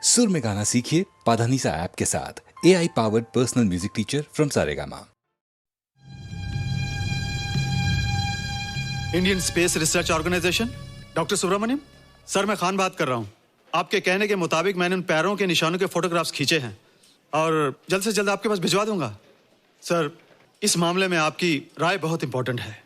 सुर में गाना सीखिए पाधानीसा ऐप के साथ। AI powered personal music teacher from Saregama. Indian space research organisation, doctor Subramanyam sir, मैं खान बात कर रहा हूँ। आपके कहने के मुताबिक मैंने उन पैरों के निशानों के फोटोग्राफ्स खींचे हैं और जल्द से जल्द आपके पास भिजवा दूंगा। सर, इस मामले में आपकी राय बहुत इंपॉर्टेंट है।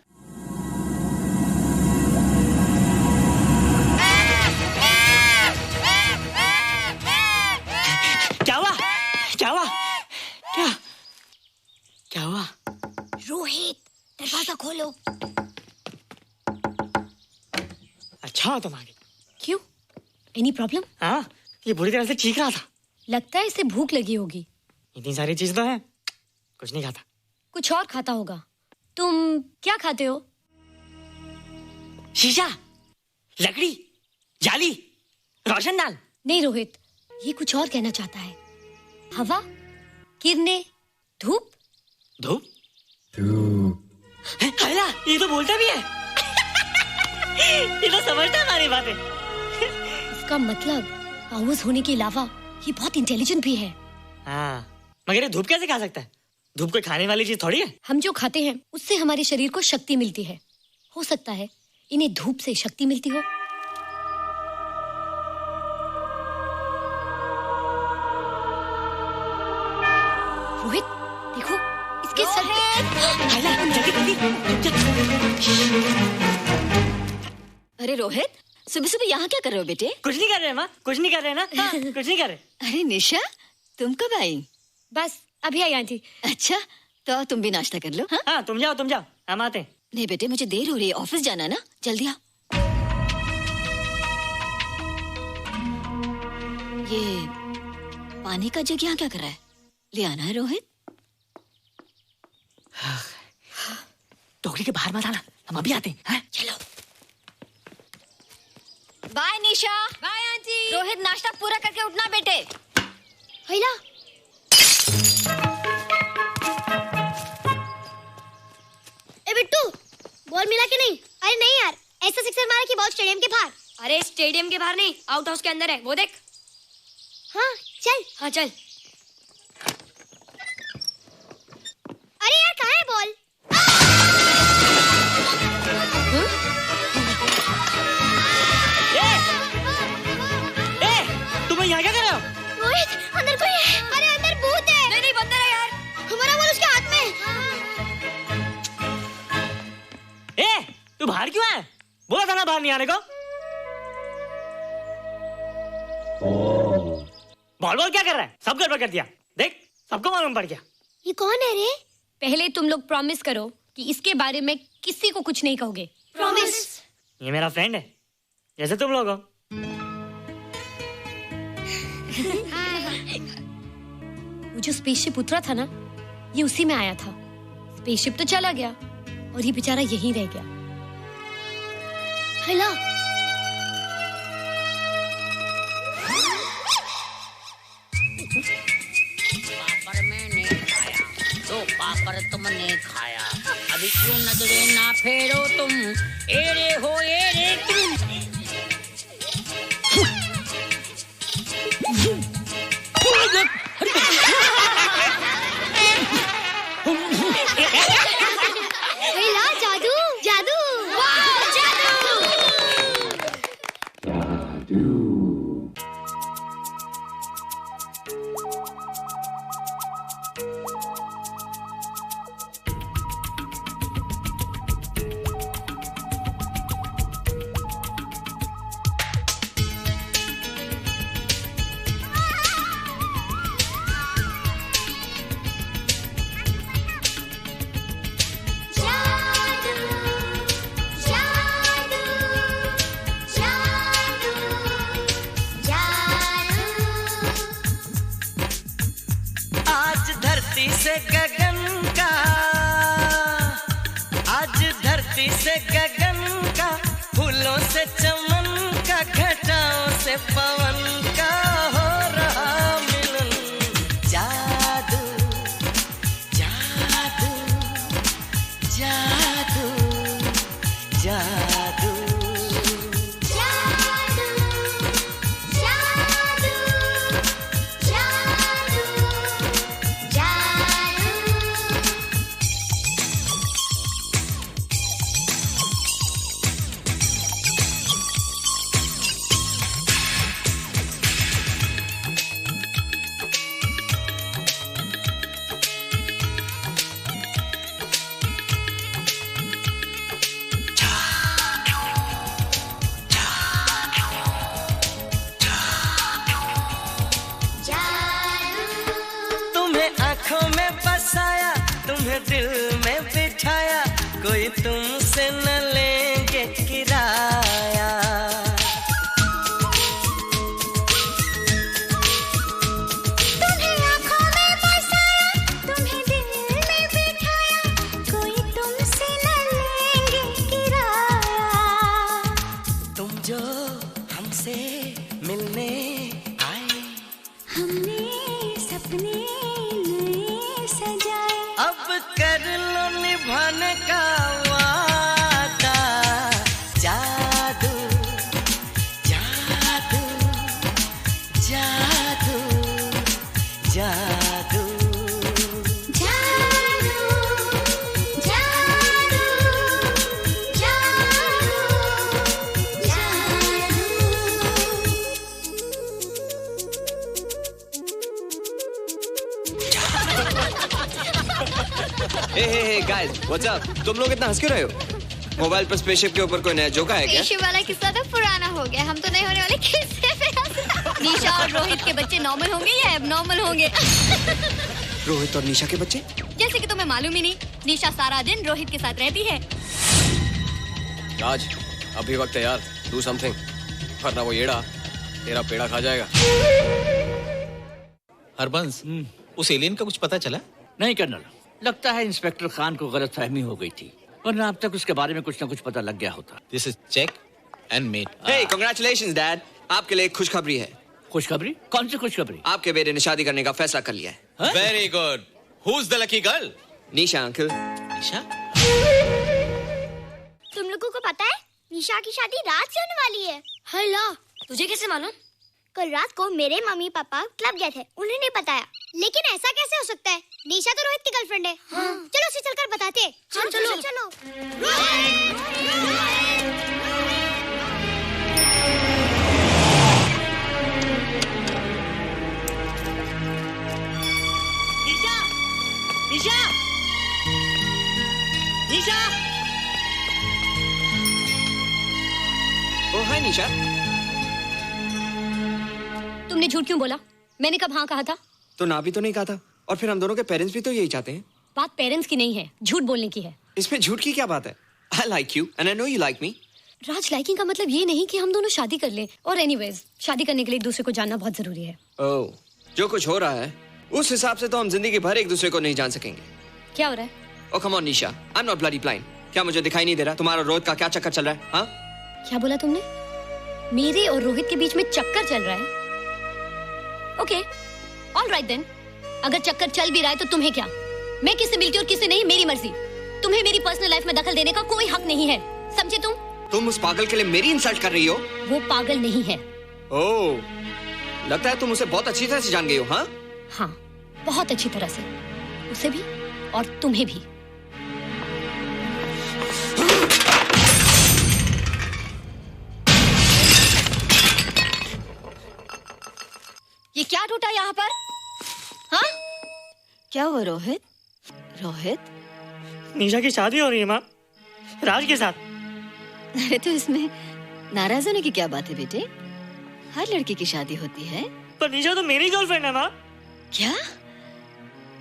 क्या हुआ? रोहित, दरवाजा खोलो। अच्छा हो तुम आ गए। क्यों? Any problem? हाँ, ये बुरी तरह से चीख रहा था। लगता है इसे भूख लगी होगी। इतनी सारी चीज तो है, कुछ नहीं खाता। कुछ और खाता होगा। तुम क्या खाते हो? शीशा, लकड़ी, जाली, रोशनदान। नहीं रोहित, ये कुछ और कहना चाहता है। हवा, किरणें, धूप। धूप? हैला, ये तो बोलता भी है। ये तो समझता है हमारी बातें। इसका मतलब पावर्स होने के अलावा ये बहुत इंटेलिजेंट भी है। हाँ, मगर ये धूप कैसे खा सकता है? धूप कोई खाने वाली चीज थोड़ी है। हम जो खाते हैं उससे हमारे शरीर को शक्ति मिलती है। हो सकता है इन्हें धूप से शक्ति मिलती हो। रोहित, देखो इसके सर अरे रोहित, सुबह सुबह यहाँ क्या कर रहे हो बेटे? कुछ नहीं कर रहे माँ, कुछ नहीं कर रहे ना। हाँ, कुछ नहीं कर रहे। अरे निशा, तुम कब आई? बस अभी आई आंटी। अच्छा, तो तुम भी नाश्ता कर लो। हाँ, हाँ, तुम जाओ, हम आते हैं। नहीं बेटे, मुझे देर हो रही है, ऑफिस जाना है ना, जल्दी आओ। ये पानी का जग यहाँ क्या कर रहा है? ले आना है रोहित। टोकरी के बाहर मत आना, हम अभी आते हैं। चलो। Bye Nisha. Bye aunty. Rohit, नाश्ता पूरा करके उठना बेटे। हैला, ए बिट्टू, बॉल मिला कि नहीं? अरे नहीं यार, ऐसा सिक्सर मारा कि बॉल स्टेडियम के बाहर। अरे स्टेडियम के बाहर नहीं, आउट हाउस के अंदर है, वो देख। हाँ चल। हाँ चल। अरे यार, कहाँ है बॉल? तुम यहाँ क्या कर रहे हो? रोहित, अंदर कोई है। अरे अंदर भूत है। नहीं बंदर है यार। हमारा बॉल उसके हाथ में। तू बाहर क्यों है? बोला था ना बाहर नहीं आने को। बॉल क्या कर रहा है? सब गड़बड़ कर दिया। देख, सबको मालूम पड़ गया। ये कौन है रे? पहले तुम लोग प्रॉमिस करो कि इसके बारे में किसी को कुछ नहीं कहोगे। प्रॉमिस। ये मेरा फ्रेंड है, जैसे तुम लोग हो। वो जो स्पेसशिप उतरा था ना, ये उसी में आया था। स्पेसशिप तो चला गया और ये बेचारा यहीं रह गया। हैला, पापड़ मैंने खाया, दो पापड़ तुमने खाया, अभी क्यों नजरे ना फेरो तुम, एरे हो एरे तुम। हैला, जादू जादू। वाह, जादू। आज धरती से गगन का, आज धरती से गगन का, फूलों से चमन का, घटाओं से पवन का हो रहा मिलन। जादू जादू जादू जादू। दिल में बिठाया, कोई तुमसे न लेंगे किराया। तुम्हें आँखों में बसाया, तुम्हें दिल में बिठाया, कोई तुमसे न लेंगे किराया। तुम जो हमसे मिलने आए, हमने सपने नए सजाए, अब कर लो निभाने का वादा। जादू जादू जादू जादू जादू जादू जादू हे गाइस, व्हाट्स अप? तुम लोग इतना हंस क्यों रहे हो? मोबाइल पर स्पेसशिप के ऊपर कोई नया जोक है क्या? स्पेसशिप वाला किस्सा तो पुराना हो गया, हम तो नहीं होने वाले किस्से पे हंसना। निशा और रोहित के बच्चे नॉर्मल होंगे या एबनॉर्मल होंगे? रोहित और निशा के बच्चे? जैसे कि तुम्हें मालूम ही नहीं, निशा सारा दिन रोहित के साथ रहती है। राज, अभी वक्त है यार, डू समथिंग, वरना वो येड़ा तेरा पेड़ा खा जाएगा। हरबंस, उस एलियन का कुछ पता चला? नहीं कर्नल, लगता है इंस्पेक्टर खान को गलतफहमी हो गई थी, वरना अब तक उसके बारे में कुछ न कुछ पता लग गया होता। This is check and mate. Hey, congratulations dad, आपके लिए एक खुशखबरी है। खुशखबरी? कौन सी खुशखबरी? आपके बेटे ने शादी करने का फैसला कर लिया है। Very good. Who is the lucky girl? Nisha uncle. Nisha? तुम लोगों को पता है निशा की शादी रात से होने वाली है। हल्ला, तुझे कैसे मालूम? कल रात को मेरे मम्मी पापा क्लब गए थे, उन्होंने बताया। लेकिन ऐसा कैसे हो सकता है? निशा तो रोहित की गर्लफ्रेंड है। चलो उसे चलकर बताते हैं। चलो चलो। निशा! निशा! निशा! ओ हाय निशा। तुमने झूठ क्यों बोला? मैंने कब हाँ कहा था? तो ना भी तो नहीं कहा था, और फिर हम दोनों के पेरेंट्स भी तो यही चाहते हैं। बात पेरेंट्स की नहीं है, झूठ बोलने की है। इसमें झूठ की क्या बात है? I like you and I know you like me. Raj, liking का मतलब ये नहीं कि हम दोनों शादी कर लें। और एनीवेज, शादी करने के लिए एक दूसरे को जानना बहुत जरूरी है। ओह, जो कुछ हो रहा है उस हिसाब से तो हम जिंदगी भर एक दूसरे को नहीं जान सकेंगे। क्या हो रहा है? Oh come on Nisha, I am not bloody blind. क्या मुझे दिखाई नहीं दे रहा तुम्हारा रोहित का क्या चक्कर चल रहा है? हाँ, क्या बोला तुमने? मेरे और रोहित के बीच में चक्कर चल रहा है? Okay, all right then. अगर चक्कर चल भी रहा है तो तुम्हें क्या? मैं किससे मिलती हूँ और किससे नहीं, मेरी मर्जी। तुम्हें मेरी पर्सनल लाइफ में दखल देने का कोई हक नहीं है, समझे तुम? तुम उस पागल के लिए मेरी इंसल्ट कर रही हो? वो पागल नहीं है। ओह, लगता है तुम उसे बहुत अच्छी तरह से जान गई हो। हाँ हाँ, बहुत अच्छी तरह से, उसे भी और तुम्हें भी। ये क्या टूटा यहाँ पर? हाँ? क्या हुआ रोहित? रोहित, निशा की शादी हो रही है माँ, राज के साथ। अरे तो इसमें नाराज होने की क्या बात है बेटे? हर लड़की की शादी होती है। पर निशा तो मेरी गर्लफ्रेंड है माँ। क्या?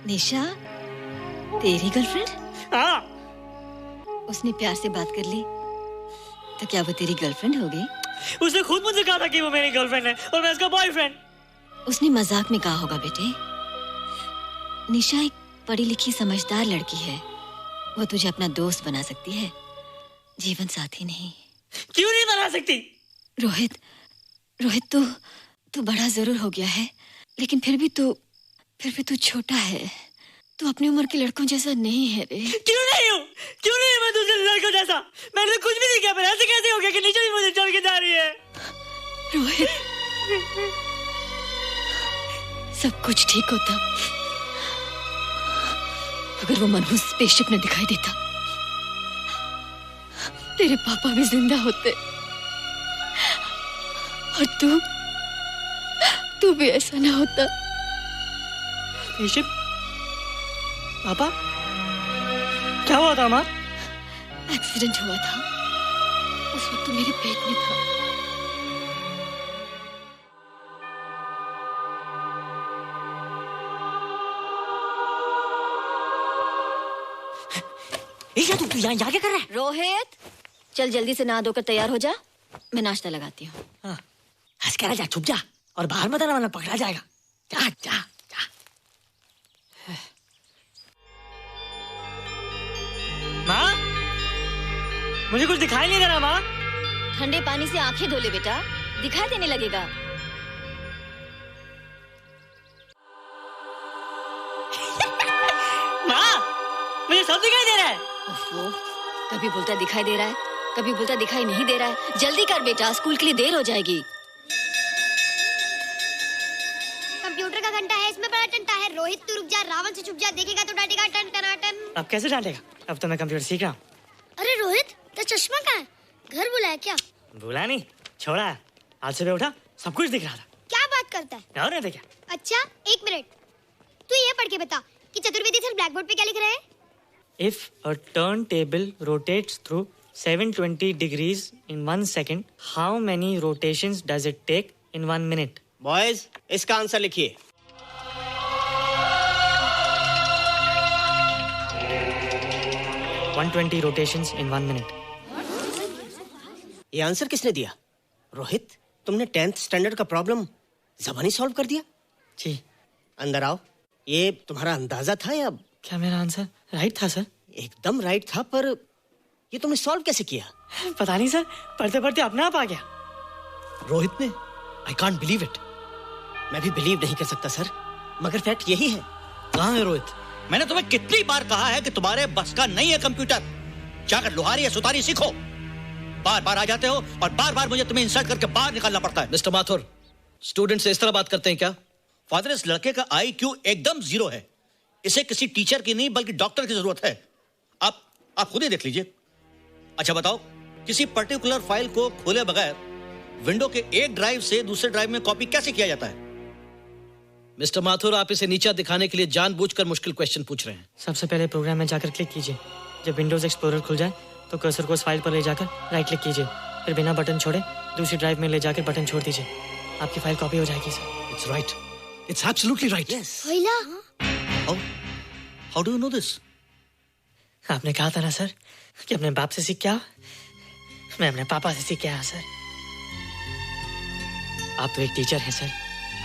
निशा तेरी गर्लफ्रेंड? हाँ। उसने प्यार से बात कर ली तो क्या वो तेरी गर्लफ्रेंड हो गई? उसने खुद मुझसे कहा था कि वो मेरी गर्लफ्रेंड है और मैं उसका बॉयफ्रेंड। उसने मजाक में कहा होगा बेटे। निशा एक पढ़ी लिखी समझदार लड़की है, वो तुझे अपना दोस्त बना सकती है, जीवन साथी नहीं। क्यों नहीं बना सकती? रोहित, रोहित तू बड़ा जरूर हो गया है, लेकिन फिर भी तू छोटा है। तू अपनी उम्र के लड़कों जैसा नहीं है रे। क्यों नहीं हूँ? क्यों नहीं है मैं दूसरे लड़कों जैसा? मैंने तो कुछ भी नहीं किया, पर ऐसे कैसे हो गया कि निशा भी मुझे चल के जा रही है? रोहित, सब कुछ ठीक होता अगर वो मनहूस स्पेसशिप ने दिखाई देता। तेरे पापा भी जिंदा होते और तू भी ऐसा ना होता। स्पेसशिप? पापा? क्या हुआ था माँ? एक्सीडेंट हुआ था, उस वक्त तू मेरे पेट में था। निशा तू यहाँ क्या कर रहा है? रोहित, चल जल्दी से नहा धोकर तैयार हो जा, मैं नाश्ता लगाती हूँ। हंस कर जा, छुप जा और बाहर मत आना वरना पकड़ा जाएगा। जा जा जा। माँ, मुझे कुछ दिखाई नहीं दे रहा माँ। ठंडे पानी से आंखें धो ले बेटा, दिखाई देने लगेगा। माँ, मुझे सब दिखाई दे रहा है। ओफो, कभी बोलता दिखाई दे रहा है, कभी बोलता दिखाई नहीं दे रहा है। जल्दी कर बेटा, स्कूल के लिए देर हो जाएगी। कंप्यूटर का घंटा है, इसमें बड़ा टंटा है। रोहित तू रुक जा, रावण से छुप जा, देखेगा तो डांटेगा टन टनाटन। अब कैसे डांटेगा? अब तो मैं कंप्यूटर सीख रहा हूँ। अरे रोहित, तेरा चश्मा कहाँ है? घर बुलाया क्या? भूला नहीं, छोड़ा। आज सुबह उठा, सब कुछ दिख रहा था। क्या बात करता है? और नहीं देखा। अच्छा, एक मिनट, तू ये पढ़ के बता कि चतुर्वेदी सर ब्लैक बोर्ड पे क्या लिख रहे हैं? If a turntable rotates through 720 degrees in 1 second, how many rotations does it take in 1 minute? Boys, इसका आंसर लिखिए। One 120 rotations in 1 minute. ये आंसर किसने दिया? रोहित, तुमने 10th स्टैंडर्ड का प्रॉब्लम ज़बानी सॉल्व कर दिया? जी। अंदर आओ। ये तुम्हारा अंदाजा था या? क्या मेरा आंसर राइट था सर? एकदम राइट था, पर ये तुमने सॉल्व कैसे किया? पता नहीं सर, पढ़ते पढ़ते अपने आप आ गया। रोहित ने? I can't believe it. मैं भी बिलीव नहीं कर सकता सर, मगर फैक्ट यही है। कहाँ है रोहित? मैंने तुम्हें कितनी बार कहा है कि तुम्हारे बस का नहीं है कंप्यूटर। जाकर लोहारी या सुतारी सीखो। बार बार आ जाते हो और बार बार मुझे तुम्हें इंसल्ट करके बाहर निकालना पड़ता है। मिस्टर माथुर, स्टूडेंट से इस तरह बात करते हैं क्या? फादर, इस लड़के का IQ एकदम 0 है। इसे किसी टीचर की नहीं बल्कि डॉक्टर की जरूरत है। आप खुद ही देख लीजिए। अच्छा बताओ, किसी पर्टिकुलर फाइल को खोले बगैर विंडो के एक ड्राइव से दूसरे ड्राइव में कॉपी कैसे किया जाता है? मिस्टर माथुर, आप इसे नीचा दिखाने के लिए जानबूझकर मुश्किल क्वेश्चन पूछ रहे हैं। सबसे पहले प्रोग्राम में जाकर क्लिक कीजिए। जब विंडोज एक्सप्लोरर खुल जाए तो कर्सर को उस फाइल पर ले जाकर राइट क्लिक कीजिए, फिर बिना बटन छोड़े दूसरी ड्राइव में ले जाकर बटन छोड़ दीजिए। आपकी फाइल कॉपी हो जाएगी sir. It's right, it's absolutely right. How do you know this? आपने कहा था ना सर कि अपने बाप से सीख के आओ। मैं अपने पापा से सीख के आया सर। आप तो एक टीचर हैं सर,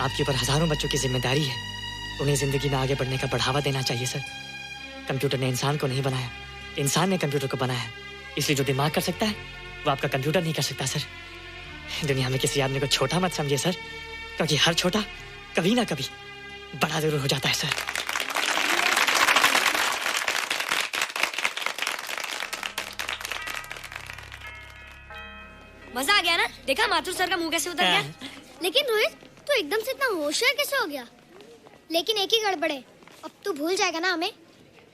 आपके ऊपर हजारों बच्चों की जिम्मेदारी है। उन्हें जिंदगी में आगे बढ़ने का बढ़ावा देना चाहिए सर। कंप्यूटर ने इंसान को नहीं बनाया, इंसान ने कंप्यूटर को बनाया। इसलिए जो दिमाग कर सकता है वो आपका कंप्यूटर नहीं कर सकता सर। दुनिया में किसी आदमी को छोटा मत समझिए सर, क्योंकि हर छोटा कभी ना कभी बड़ा जरूर हो जाता है सर। मजा आ गया ना? देखा माथुर सर का मुंह कैसे उतर गया? लेकिन रोहित, तू एकदम से इतना होशियार कैसे हो गया? लेकिन एक ही गड़बड़ है, अब तू भूल जाएगा ना हमें।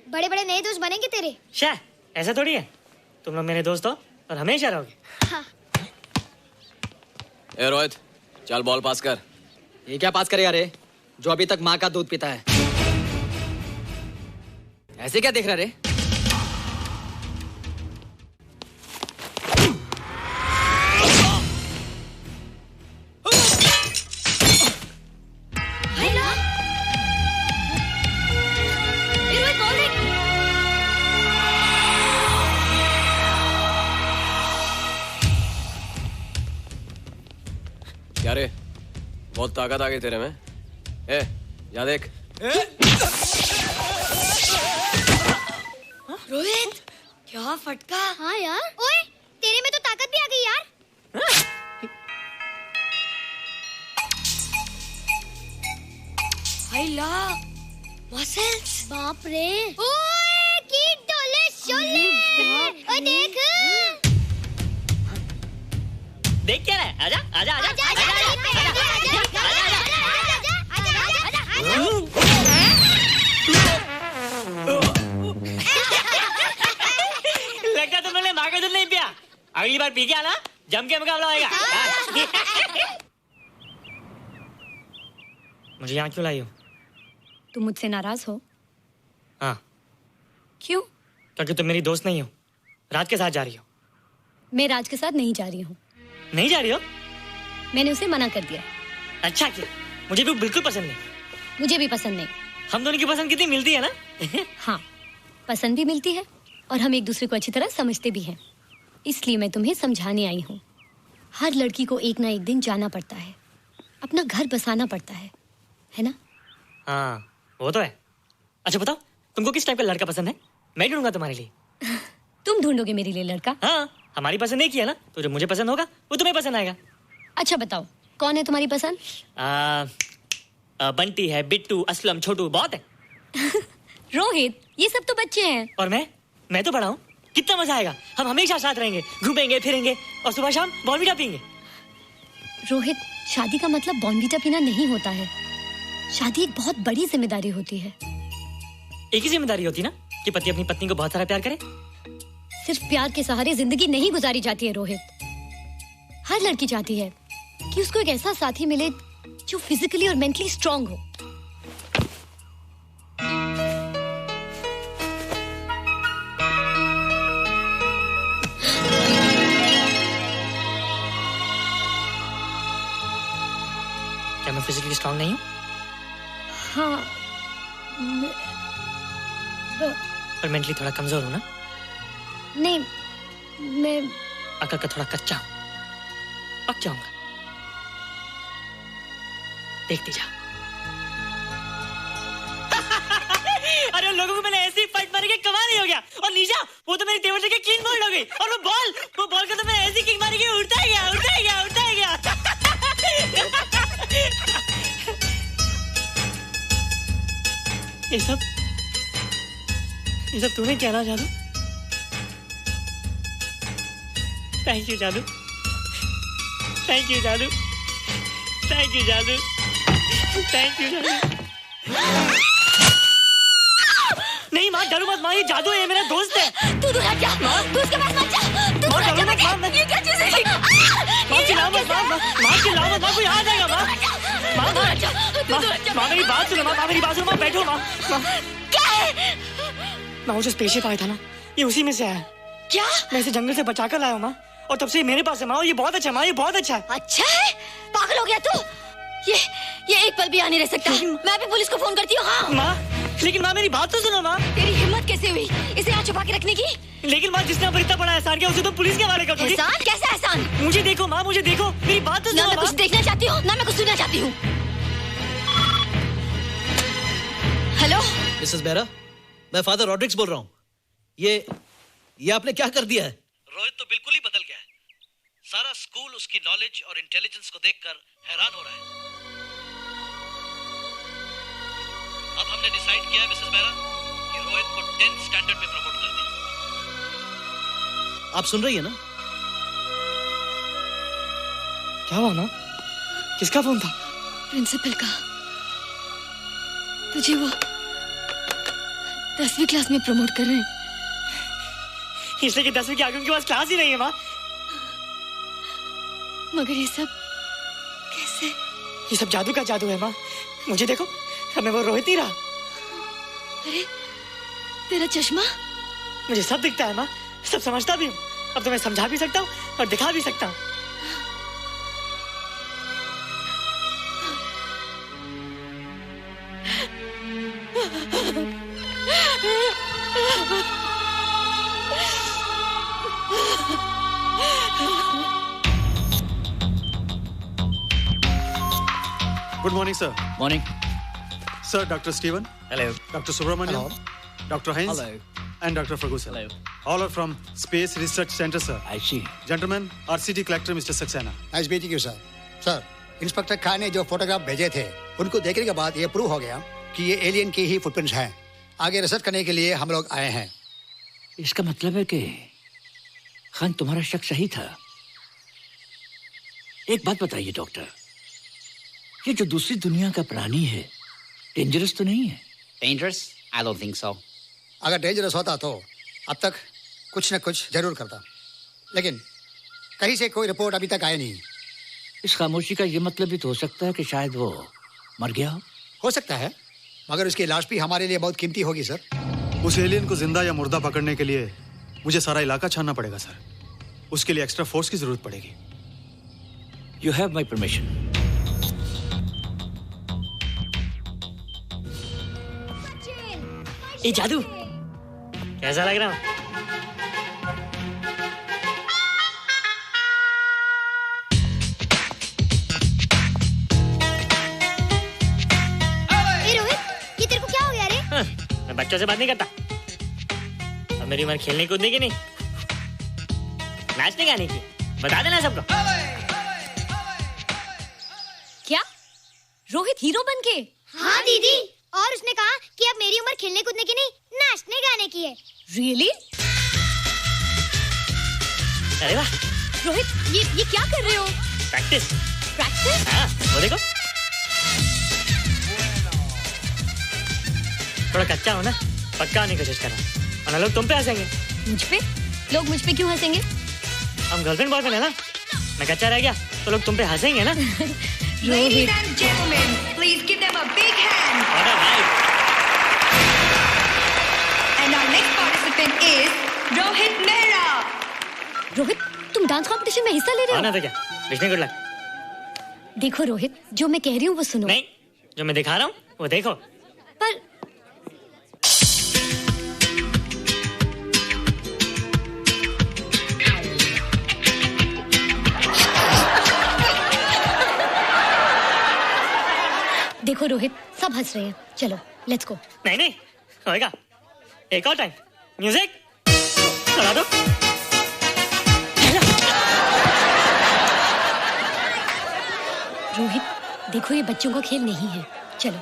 बड़े बड़े नए दोस्त बनेंगे तेरे। शाह, ऐसा थोड़ी है। तुम लोग मेरे दोस्त हो और हमेशा रहोगे। हाँ। ए रोहित, चल बॉल पास कर। ये क्या पास करेगा रे, जो अभी तक माँ का दूध पीता है? ऐसे क्या देख रहा रे? क्या रे, बहुत ताकत आ गई तेरे में। ए, जा देख। रोहित, क्या फटका। हाँ यार। ओए, तेरे में तो ताकत भी आ गई यार। हाय ला, मसल्स। बाप रे। ओए, कीट डोले शोले। ओए देख। देख क्या है? आजा आजा आजा आजा आजा लगता तुमने माँ का दूध नहीं पिया। अगली बार पी के आना, जम के मुकाबला होएगा। मुझे यहाँ क्यों लाई हो? तुम मुझसे नाराज हो? हाँ। क्यों? क्योंकि तुम मेरी दोस्त नहीं हो, राज के साथ जा रही हो। मैं राज के साथ नहीं जा रही हूँ। नहीं जा रही हो? मैंने उसे मना कर दिया। अच्छा किया, मुझे भी बिल्कुल पसंद नहीं। मुझे भी पसंद नहीं। हम दोनों की पसंद कितनी मिलती है ना? हाँ, पसंद भी मिलती है और हम एक दूसरे को अच्छी तरह समझते भी हैं। इसलिए मैं तुम्हें समझाने आई हूँ। हर लड़की को एक ना एक दिन जाना पड़ता है, अपना घर बसाना पड़ता है ना? हाँ वो तो है। अच्छा बताओ, तुमको किस टाइप का लड़का पसंद है? मैं ढूंढूंगा तुम्हारे लिए। तुम ढूंढोगे मेरे लिए लड़का? हाँ, हमारी पसंद एक ही है ना, तो जो मुझे पसंद होगा वो तुम्हें पसंद आएगा। अच्छा बताओ, कौन है तुम्हारी पसंद? बंटी है, बिट्टू, असलम, छोटू, बहुत है। रोहित, ये सब तो बच्चे हैं। और मैं तो बड़ा हूँ। कितना मजा आएगा, हम हमेशा साथ रहेंगे, घूमेंगे फिरेंगे और सुबह शाम बॉर्नवीटा पीएंगे। रोहित, शादी का मतलब बॉर्नवीटा पीना नहीं होता है। शादी एक बहुत बड़ी जिम्मेदारी होती है। एक ही जिम्मेदारी होती है ना कि पति अपनी पत्नी को बहुत सारा प्यार करे। सिर्फ प्यार के सहारे जिंदगी नहीं गुजारी जाती है रोहित। हर लड़की चाहती है कि उसको एक ऐसा साथी मिले जो फिजिकली और मेंटली स्ट्रांग हो। क्या मैं फिजिकली स्ट्रांग नहीं हूँ? हाँ, पर मेंटली थोड़ा कमजोर हूँ ना? नहीं, मैं अकल का थोड़ा कच्चा हूँ, पक जाऊंगा। देखती जा। अरे लोगों को मैंने ऐसी फाइट मारी कि कमाल ही हो गया। और निशा, वो तो मेरी टेबल से क्लीन बोल्ड हो गई। और वो बॉल का तो मैंने ऐसी किक मारी कि उड़ता ही गया। ये सब तूने क्या ना जादू? थैंक यू जादू। थैंक यू जादू। थैंक यू जादू। थैंक यू जादू। नहीं माँ, डरो मत माँ, ये जादू है, मेरा दोस्त है। तू दूर हट जा, तू उसके पास मत जा। तू दूर हट जा बेटे। ये क्या चीज़ है? माँ चिल्लाओ मत, माँ चिल्लाओ मत, माँ कोई आ जाएगा। माँ मेरी बात सुनो, माँ मेरी बात सुनो, माँ बैठो। माँ क्या है? माँ वो जो स्पेसशिप आया था ना, ये उसी में से आया। क्या? मैं इसे जंगल से बचा कर लाया हूँ माँ, और तब से मेरे पास है माँ। और ये बहुत अच्छा है माँ, ये बहुत अच्छा है। अच्छा है? पागल हो गया तू? ये एक पल भी आ नहीं रह सकता। मैं भी पुलिस को फोन करती हूँ। हाँ माँ, लेकिन माँ मेरी बात तो सुनो माँ। तेरी हिम्मत कैसे हुई इसे यहाँ छुपा के रखने की? लेकिन माँ, जिसने इतना बड़ा एहसान किया उसे तो पुलिस के हवाले कर दोगी। एहसान? कैसा एहसान? मुझे देखो माँ, मुझे देखो, मेरी बात तो सुनो। ना मैं कुछ देखना चाहती हूँ, ना मैं कुछ सुनना चाहती हूँ। हेलो मिसेस बेरा, मैं फादर रॉड्रिक्स बोल रहा हूँ। ये आपने क्या कर दिया है? रोहित तो बिल्कुल ही बदल गया है। सारा स्कूल उसकी नॉलेज और इंटेलिजेंस को देखकर हैरान हो रहा है। अब हमने डिसाइड किया है मिसेस बेरा कि रोहित को 10th स्टैंडर्ड में प्रमोट कर दें। आप सुन रही है ना? क्या हुआ माँ? किसका फोन था? प्रिंसिपल का। तुझे वो 10वीं क्लास में प्रमोट कर रहे हैं। इसलिए कि 10वीं के आगे उनके पास क्लास ही नहीं है माँ। मगर ये सब कैसे? ये सब जादू का जादू है माँ। मुझे देखो, अब मैं वो रोहित ही रहा। अरे तेरा चश्मा? मुझे सब दिखता है माँ, सब समझता भी हूँ। अब तो मैं समझा भी सकता हूँ और दिखा भी सकता हूँ। Good morning, sir. Morning. Sir, Dr. Steven. Hello. Dr. Subramaniam. Dr. Heinz. Hello. And Dr. Ferguson. Hello. All are from Space Research Center, sir. I see. Gentlemen, our city collector, Mr. Saxena. Nice meeting you sir. Sir, inspector Khan ने जो photograph भेजे थे, उनको देखने के बाद ये prove हो गया कि ये एलियन की ही फुटप्रिंट्स हैं। आगे रिसर्च करने के लिए हम लोग आए हैं। इसका मतलब है कि खान, तुम्हारा शक सही था। एक बात बताइए डॉक्टर, ये जो दूसरी दुनिया का प्राणी है, डेंजरस तो नहीं है? Dangerous? I don't think so. अगर डेंजरस होता तो अब तक कुछ न कुछ जरूर करता, लेकिन कहीं से कोई रिपोर्ट अभी तक आई नहीं। इस खामोशी का ये मतलब भी तो हो सकता है कि शायद वो मर गया हो सकता है, मगर उसकी लाश भी हमारे लिए बहुत कीमती होगी सर। उस एलियन को जिंदा या मुर्दा पकड़ने के लिए मुझे सारा इलाका छानना पड़ेगा सर। उसके लिए एक्स्ट्रा फोर्स की जरूरत पड़ेगी। You have my permission. ये जादू कैसा लग रहा हूँ? बच्चों से बात नहीं करता। अब मेरी उम्र खेलने कूदने की नहीं, नाचने गाने की। बता देना सबको। क्या रोहित हीरो बन के? हाँ दीदी, और उसने कहा कि अब मेरी उम्र खेलने कूदने की नहीं, नाचने गाने की है। Really? अरे वाह रोहित, ये क्या कर रहे हो? प्रैक्टिस। प्रैक्टिस? हाँ, वो देखो। थोड़ा कच्चा हो ना, पक्का होने की कोशिश करना, वरना लोग तुम पे हंसेंगे। मुझ पे? लोग मुझ पे क्यों हंसेंगे? हम गर्लफ्रेंड बॉयफ्रेंड है ना, मैं कच्चा रह गया तो लोग तुम पे हंसेंगे ना। Ladies and gentlemen, please give them a big hand. What a hype. And our next participant is Rohit Mehra. Rohit, तुम डांस कंपटीशन में हिस्सा ले रहे हो? ना तो क्या, विश मी गुड लक। देखो रोहित, जो मैं कह रही हूँ वो सुनो। नहीं, जो मैं दिखा रहा हूँ वो देखो। पर देखो रोहित, सब हंस रहे हैं। चलो लेट्स गो। नहीं नहीं होएगा, एक और टाइम। म्यूजिक चला दो। रोहित देखो, ये बच्चों का खेल नहीं है। चलो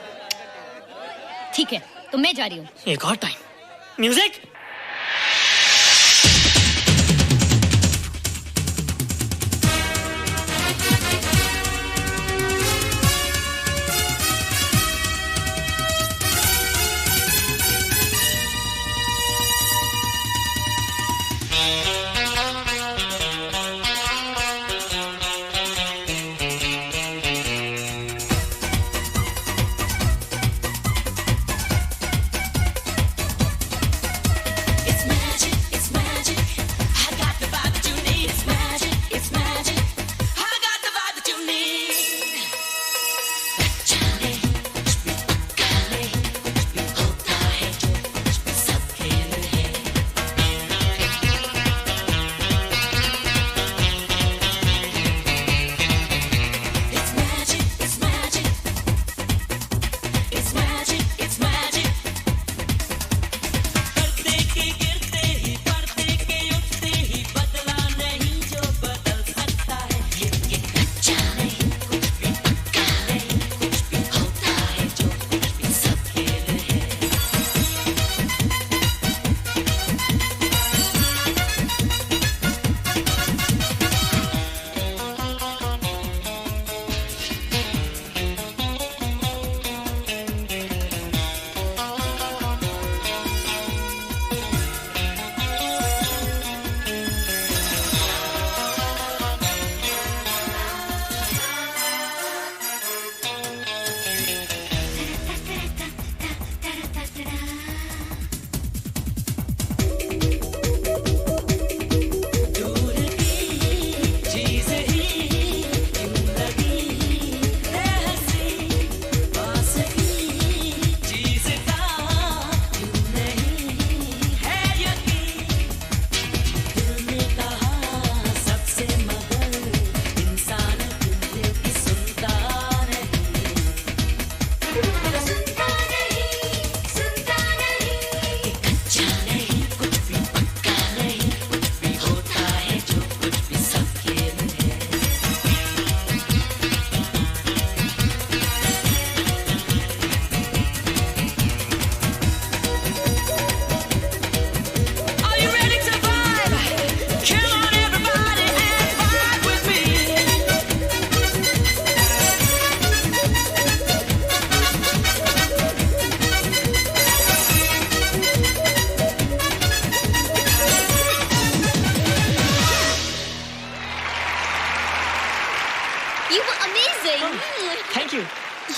ठीक है, तो मैं जा रही हूँ। एक और time. Music.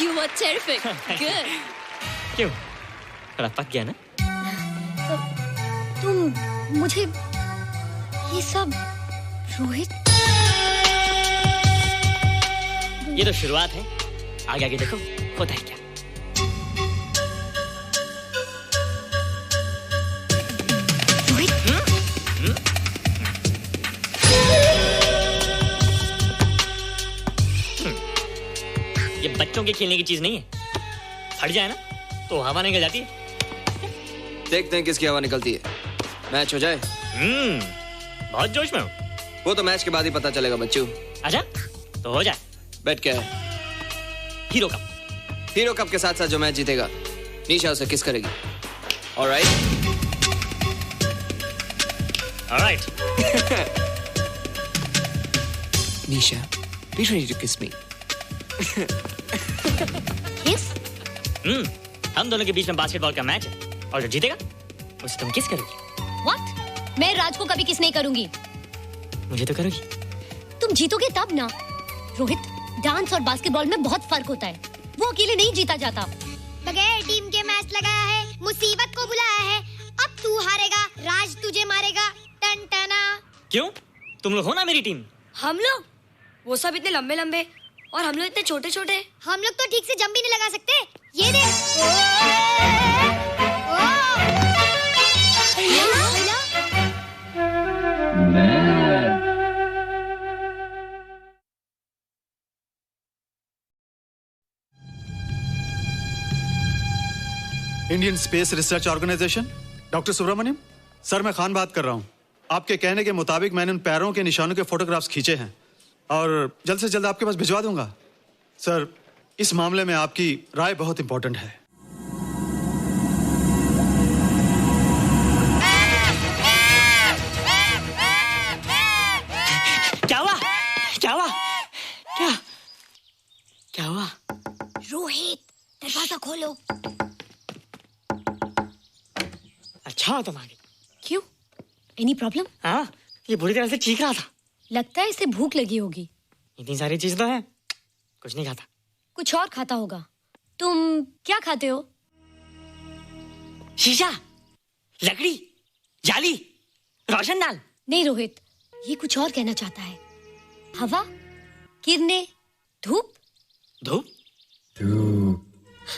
You were terrific. Good. क्यों? थोड़ा पक गया ना? तुम मुझे ये सब रोहित, ये तो शुरुआत है, आगे आगे देखो होता है क्या। ये बच्चों के खेलने की चीज नहीं है, फट जाए ना तो हवा निकल जाती है। देखते हैं किसकी हवा निकलती है। मैच हो जाए। बहुत जोश में हूँ। वो तो मैच के बाद ही पता चलेगा बच्चू। अच्छा तो हो जाए। बेट क्या है? Hero cup. हीरो कप के साथ साथ जो मैच जीतेगा निशा उसे किस करेगी। Alright. Alright. Nisha, be ready to kiss me. किस? हम दोनों के बीच में बास्केटबॉल का मैच है और जो जीतेगा उसे तुम किस करोगी। What? मैं राज को कभी किस नहीं करूंगी। मुझे तो करोगी। तुम जीतोगे तब ना। रोहित, डांस और बास्केटबॉल में बहुत फर्क होता है। वो अकेले नहीं जीता जाता। बगैर टीम के मैच लगाया है, मुसीबत को बुलाया है। अब तू हारेगा, राज तुझे मारेगा। टन टना। क्यों? तुम लोग हो ना मेरी टीम। हम लोग? वो सब इतने लंबे लंबे और हम लोग इतने छोटे छोटे। हम लोग तो ठीक से जंप भी नहीं लगा सकते। ये देख। Indian space research organisation, doctor Subramanyam. Sir मैं खान बात कर रहा हूँ। आपके कहने के मुताबिक मैंने उन पैरों के निशानों के फोटोग्राफ्स खींचे हैं और जल्द से जल्द आपके पास भिजवा दूंगा। सर इस मामले में आपकी राय बहुत इंपॉर्टेंट है। क्या हुआ? क्या हुआ? क्या हुआ? रोहित, दरवाजा खोलो। अच्छा तुम आ गई। क्यों? Any problem? हाँ, ये बुरी तरह से चीख रहा था। लगता है इसे भूख लगी होगी। इतनी सारी चीज तो है, कुछ नहीं खाता। कुछ और खाता होगा। तुम क्या खाते हो? शीशा, लकड़ी, जाली, रोशनदान। नहीं रोहित, ये कुछ और कहना चाहता है। हवा, किरणें, धूप। धूप?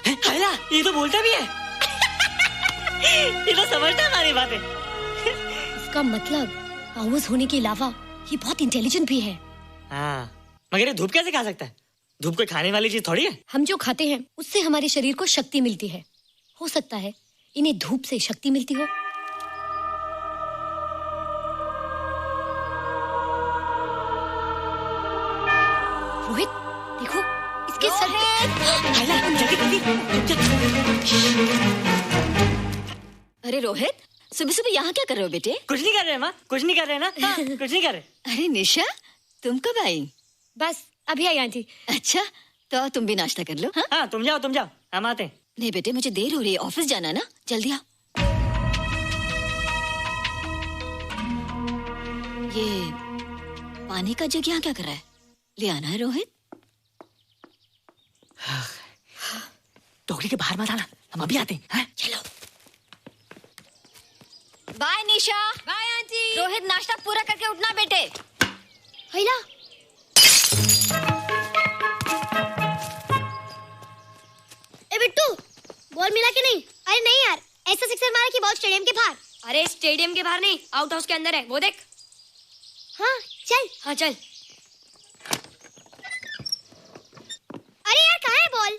हैला, ये तो बोलता भी है। ये तो समझता है हमारी बातें। इसका मतलब पावर्स होने के अलावा ये बहुत इंटेलिजेंट भी है। हाँ, मगर ये धूप कैसे खा सकता है? धूप कोई खाने वाली चीज थोड़ी है। हम जो खाते हैं उससे हमारे शरीर को शक्ति मिलती है। हो सकता है इन्हें धूप से शक्ति मिलती हो। रोहित देखो, इसके सर पे। अरे रोहित, सुबह सुबह यहाँ क्या कर रहे हो बेटे? कुछ नहीं कर रहे माँ, कुछ नहीं कर रहे ना। हाँ, कुछ नहीं कर रहे। अरे निशा, तुम कब आई? बस अभी आई आंटी। अच्छा, तो तुम भी नाश्ता कर लो। हाँ, तुम जाओ, हम आते हैं। नहीं बेटे, मुझे देर हो रही है, ऑफिस जाना ना, जल्दी आओ। ये पानी का जग यहाँ क्या कर रहा है? ले आना है रोहित। टोकरी के बाहर मत आना, हम अभी आते हैं। चलो। Bye Nisha. Bye aunty. Rohit, नाश्ता पूरा करके उठना बेटे। हैला। ए बिट्टू, बॉल मिला कि नहीं? अरे नहीं यार, ऐसा सिक्सर मारा कि बॉल स्टेडियम के बाहर। अरे स्टेडियम के बाहर नहीं, आउट हाउस के अंदर है, वो देख। हाँ चल। हाँ चल। अरे यार कहाँ है बॉल?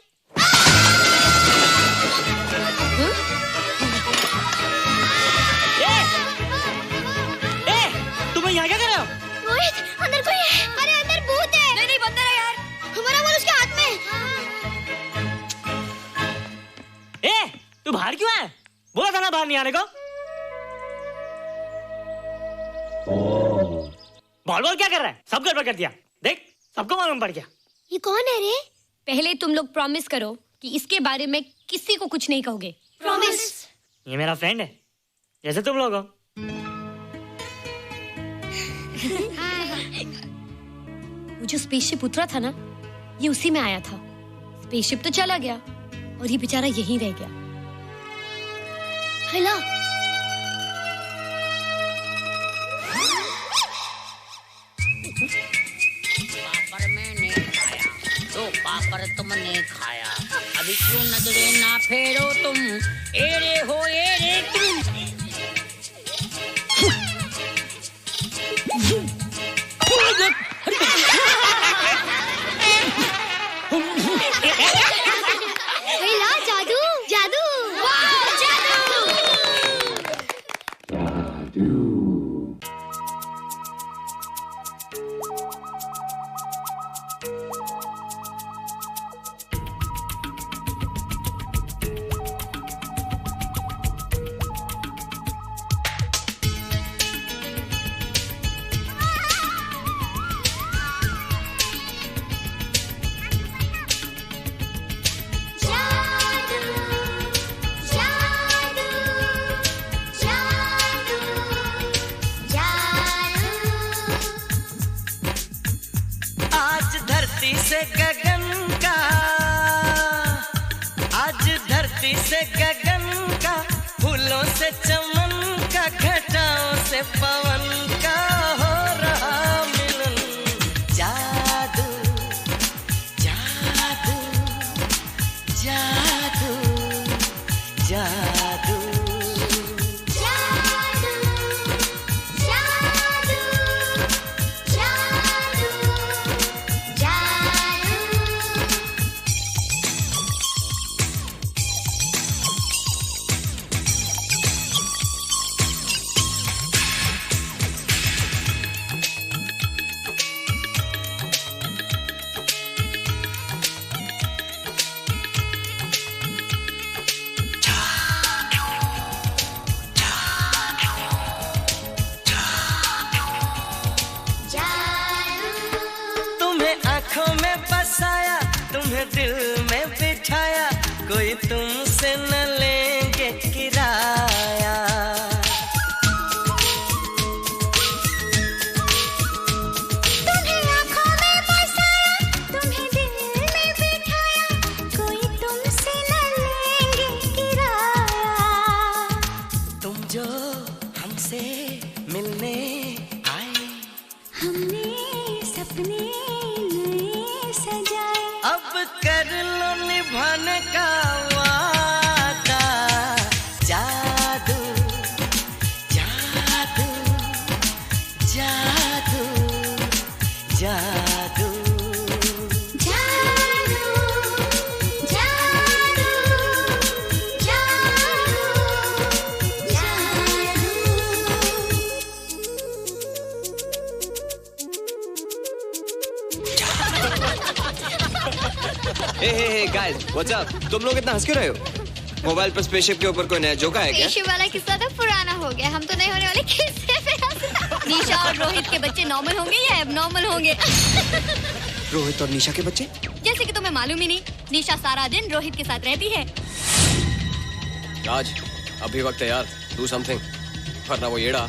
तुम यहाँ क्या कर रहे हो? रोहित, अंदर कोई है। अरे अंदर भूत है। नहीं बंदर है यार। हमारा बॉल उसके हाथ में। तू बाहर क्यों है? बोला था ना बाहर नहीं आने को। बॉल क्या कर रहा है? सब गड़बड़ कर दिया। देख, सबको मालूम पड़ गया। ये कौन है रे? पहले तुम लोग प्रॉमिस करो कि इसके बारे में किसी को कुछ नहीं कहोगे। प्रॉमिस। ये मेरा फ्रेंड है, जैसे तुम लोग हो। वो जो स्पेसशिप उतरा था ना, ये उसी में आया था। स्पेसशिप तो चला गया और ये बेचारा यहीं रह गया। हेलो। पापड़ मैंने खाया, दो पापड़ तुमने खाया, अभी क्यों नजरे ना फेरो तुम, एरे हो एरे तुम। जादू जादू, वाह जादू। धरती से गगन का, फूलों से चमन का, घटाओं से पवन का हो रहा मिलन। जादू जादू जादू जादू आँखों में बसाया, तुम्हें दिल में बिठाया, कोई तुमसे न लेंगे किराया। तुम्हें आँखों में बसाया, तुम्हें दिल में बिठाया, कोई तुमसे न लेंगे किराया। तुम जो हमसे मिलने आए, हमने सपने अब कर लो निभाने का वादा। जादू जादू जादू जादू हे गाइस, व्हाट्स अप? तुम लोग इतना हंस क्यों रहे हो? मोबाइल पर स्पेसशिप के ऊपर कोई नया जोक आया क्या? स्पेसशिप वाला किस्सा तो पुराना हो गया, हम तो नहीं होने वाले किस्से पे हंसना। निशा और रोहित के बच्चे नॉर्मल होंगे या एबनॉर्मल होंगे? रोहित और निशा के बच्चे? जैसे कि तुम्हें मालूम ही नहीं, निशा सारा दिन रोहित के साथ रहती है। राज, अभी वक्त है यार, डू समथिंग, वरना वो येड़ा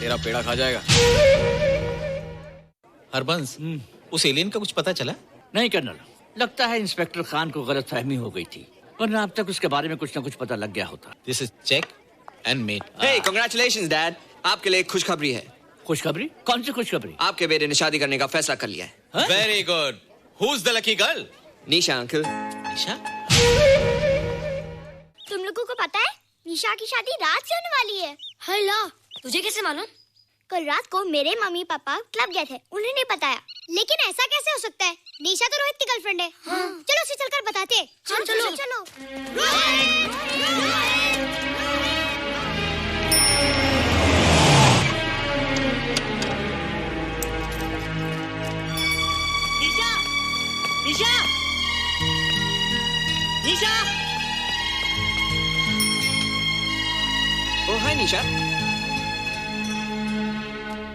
तेरा पेड़ा खा जाएगा। हरबंस, उस एलियन का कुछ पता चला? नहीं कर्नल, लगता है इंस्पेक्टर खान को गलतफहमी हो गई थी, वरना अब तक उसके बारे में कुछ न कुछ पता लग गया होता। This is check and mate. Hey, congratulations dad, आपके लिए एक खुशखबरी है। खुशखबरी? कौन सी खुशखबरी? आपके बेटे ने शादी करने का फैसला कर लिया है। Very good. Who is the lucky girl? Nisha uncle. Nisha? तुम लोगों को पता है निशा की शादी रात से होने वाली है। हाय ला, तुझे कैसे मालूम? कल रात को मेरे मम्मी पापा क्लब गए थे, उन्होंने बताया। लेकिन ऐसा कैसे हो सकता है? निशा तो रोहित की गर्लफ्रेंड है। हाँ। चलो उसे चलकर बताते हैं। चलो चलो। निशा, निशा, निशा। ओ हाय निशा।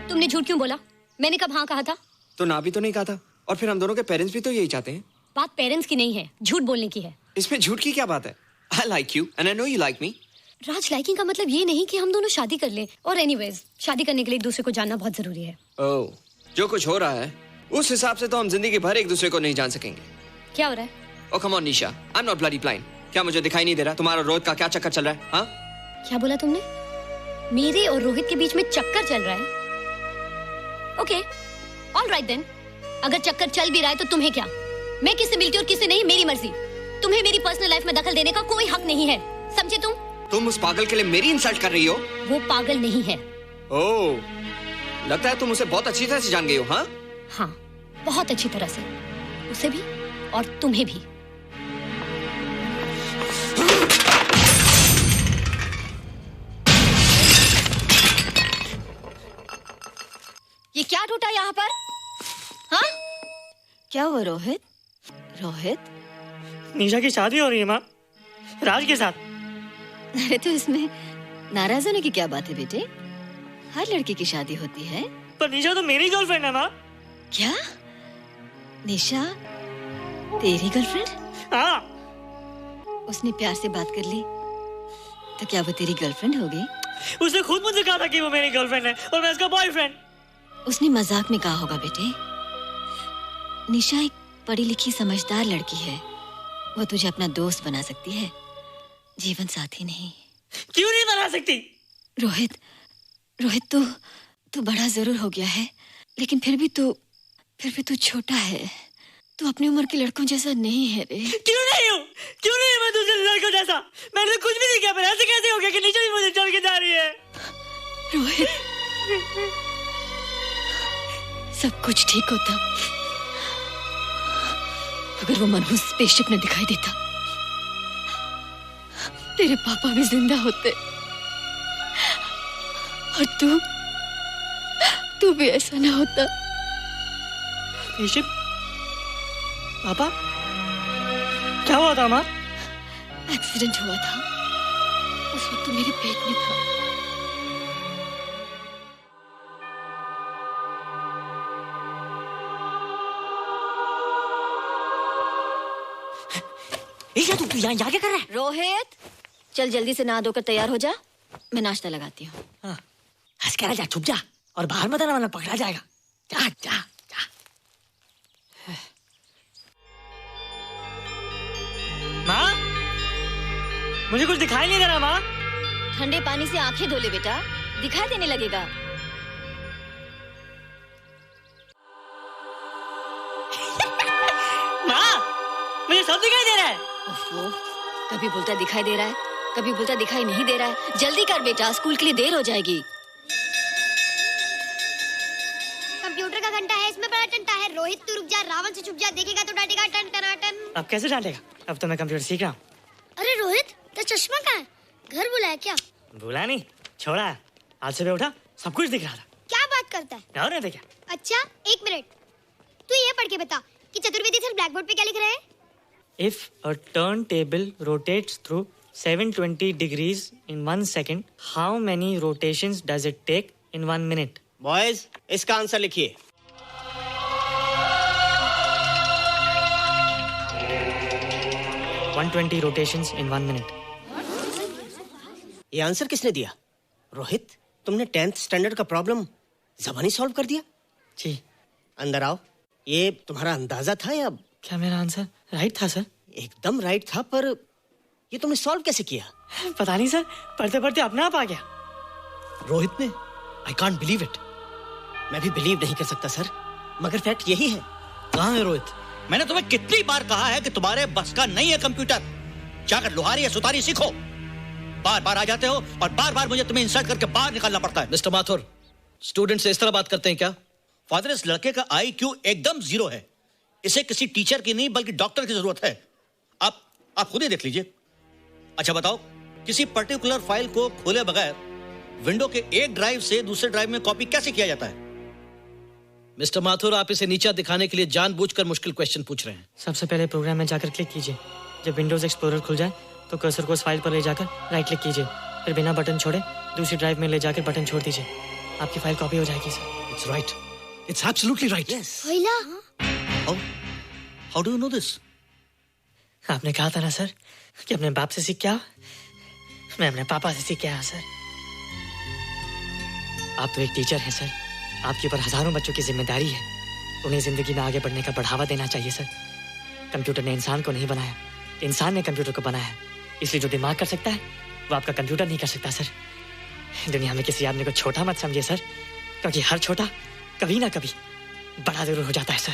तुमने झूठ क्यों बोला? मैंने कब हाँ कहा था? तो ना भी तो नहीं कहा था, और फिर हम दोनों के पेरेंट्स भी तो यही चाहते हैं। बात पेरेंट्स की नहीं है, झूठ बोलने की है। इसमें झूठ की क्या बात है? I like you and I know you like me. Raj, liking का मतलब ये नहीं कि हम दोनों शादी कर लें। और एनीवेज, शादी करने के लिए एक दूसरे को जानना बहुत जरूरी है। ओह, जो कुछ हो रहा है उस हिसाब से तो हम जिंदगी भर एक दूसरे को नहीं जान सकेंगे। क्या हो रहा है? Oh come on Nisha, I'm not bloody blind. क्या मुझे दिखाई नहीं दे रहा तुम्हारा रोहित का क्या चक्कर चल रहा है? हाँ? क्या बोला तुमने? मेरे और रोहित के बीच में चक्कर चल रहा है? Okay, all right then. अगर चक्कर चल भी रहा है तो तुम्हें क्या? मैं किससे मिलती और किससे नहीं, मेरी मर्जी। तुम्हें मेरी पर्सनल लाइफ में दखल देने का कोई हक नहीं है, समझे तुम? तुम उस पागल के लिए मेरी इंसल्ट कर रही हो? वो पागल नहीं है। ओह, लगता है तुम उसे बहुत अच्छी तरह से जान गई हो। हाँ? हाँ, बहुत अच्छी तरह से, उसे भी और तुम्हें भी। ये क्या टूटा यहाँ पर? हाँ? क्या हुआ रोहित? रोहित? निशा की शादी हो रही है माँ, राज के साथ। अरे तो इसमें नाराज होने की क्या बात है बेटे? हर लड़की की शादी होती है। पर निशा तो मेरी गर्लफ्रेंड है माँ। क्या? निशा तेरी गर्लफ्रेंड? हाँ। उसने प्यार से बात कर ली तो क्या वो तेरी गर्लफ्रेंड हो गई? उसने खुद मुझे कहा था कि वो मेरी गर्लफ्रेंड है और मैं उसका बॉयफ्रेंड। उसने मजाक में कहा होगा बेटे। निशा एक पढ़ी लिखी समझदार लड़की है, वो तुझे अपना दोस्त बना सकती है। जीवन साथी नहीं। क्यों नहीं बना सकती? रोहित, तू बड़ा जरूर हो गया है, लेकिन फिर भी तू छोटा है। तू अपनी उम्र के लड़कों जैसा नहीं है रे। क्यों नहीं हूँ? मैं दूसरे लड़कों जैसा? मैंने कुछ भी नहीं किया, पर ऐसे कैसे हो गया कि निशा भी मुझे चल के जा रही है? रोहित, सब कुछ ठीक होता अगर वो मनहूस स्पेसशिप ने दिखाई देता। तेरे पापा भी जिंदा होते और तू भी ऐसा ना होता। स्पेसशिप? पापा? क्या हुआ था माँ? एक्सीडेंट हुआ था, उस वक्त तू मेरे पेट में था। तू यहाँ क्या कर रहा है? रोहित, चल जल्दी से नहा धोकर तैयार हो जा, मैं नाश्ता लगाती हूँ। हंस कर जा, छुप जा और बाहर मत आना वरना पकड़ा जाएगा। जा जा जा। माँ, मुझे कुछ दिखाई नहीं दे रहा माँ। ठंडे पानी से आंखें धो ले बेटा, दिखाई देने लगेगा। माँ, मुझे सब दिखाई दे रहा है। कभी बोलता दिखाई दे रहा है, कभी बोलता दिखाई नहीं दे रहा है। जल्दी कर बेटा, स्कूल के लिए देर हो जाएगी। कंप्यूटर का घंटा है, इसमें बड़ा टंटा है। रोहित तू रुक जा, रावण से छुप जा, देखेगा तो डांटेगा टन टनाटन। अब कैसे डांटेगा? अब तो मैं कंप्यूटर सीख रहा हूँ। अरे रोहित, तेरा चश्मा कहाँ है? घर बुलाया क्या? भूला नहीं, छोड़ा। आज सुबह उठा, सब कुछ दिख रहा था। क्या बात करता है? और नहीं देखा। अच्छा, एक मिनट, तू ये पढ़ के बता कि चतुर्वेदी सर ब्लैक बोर्ड पे क्या लिख रहे हैं? If a turntable rotates through 720 degrees in 1 second, how many rotations does it take in 1 minute? Boys, इसका आंसर लिखिए। $120 rotations in 1 minute. ये आंसर किसने दिया? रोहित, तुमने 10th स्टैंडर्ड का प्रॉब्लम ज़बानी सॉल्व कर दिया? जी। अंदर आओ। ये तुम्हारा अंदाजा था या? क्या मेरा आंसर राइट था सर? एकदम राइट था, पर ये तुमने सॉल्व कैसे किया? पता नहीं सर, पढ़ते पढ़ते अपने आप आ गया। रोहित ने, आई कांट बिलीव इट। मैं भी बिलीव नहीं कर सकता सर, मगर फैक्ट यही है। कहाँ है रोहित? मैंने तुम्हें कितनी बार कहा है कि तुम्हारे बस का नहीं है कंप्यूटर। जाकर लोहारी या सुतारी सीखो। बार बार आ जाते हो और बार बार मुझे तुम्हें इंसल्ट करके बाहर निकालना पड़ता है। मिस्टर माथुर, स्टूडेंट से इस तरह बात करते हैं क्या? फादर, इस लड़के का IQ एकदम 0 है। इसे किसी टीचर की नहीं बल्कि डॉक्टर की जरूरत है। आप खुद ही देख लीजिए। अच्छा बताओ, किसी पर्टिकुलर फाइल को खोले बगैर विंडो के एक ड्राइव से दूसरे ड्राइव में कॉपी कैसे किया जाता है? मिस्टर माथुर, आप इसे नीचा दिखाने के लिए जानबूझकर मुश्किल क्वेश्चन पूछ रहे हैं। सबसे पहले प्रोग्राम में जाकर क्लिक कीजिए। जब विंडोज एक्सप्लोरर खुल जाए तो कर्सर को उस फाइल पर ले जाकर राइट क्लिक कीजिए, फिर बिना बटन छोड़े दूसरी ड्राइव में ले जाकर बटन छोड़ दीजिए। आपकी फाइल कॉपी हो जाएगी sir. It's right, it's absolutely right. How do you know this? आपने कहा था ना सर कि अपने बाप से सीख के आओ। मैं अपने पापा से सीख के आया सर। आप तो एक टीचर हैं सर, आपके ऊपर हजारों बच्चों की जिम्मेदारी है। उन्हें जिंदगी में आगे बढ़ने का बढ़ावा देना चाहिए सर। कंप्यूटर ने इंसान को नहीं बनाया, इंसान ने कंप्यूटर को बनाया। इसलिए जो दिमाग कर सकता है वो आपका कंप्यूटर नहीं कर सकता सर। दुनिया में किसी आदमी को छोटा मत समझिए सर, क्योंकि हर छोटा कभी ना कभी बड़ा जरूर हो जाता है सर।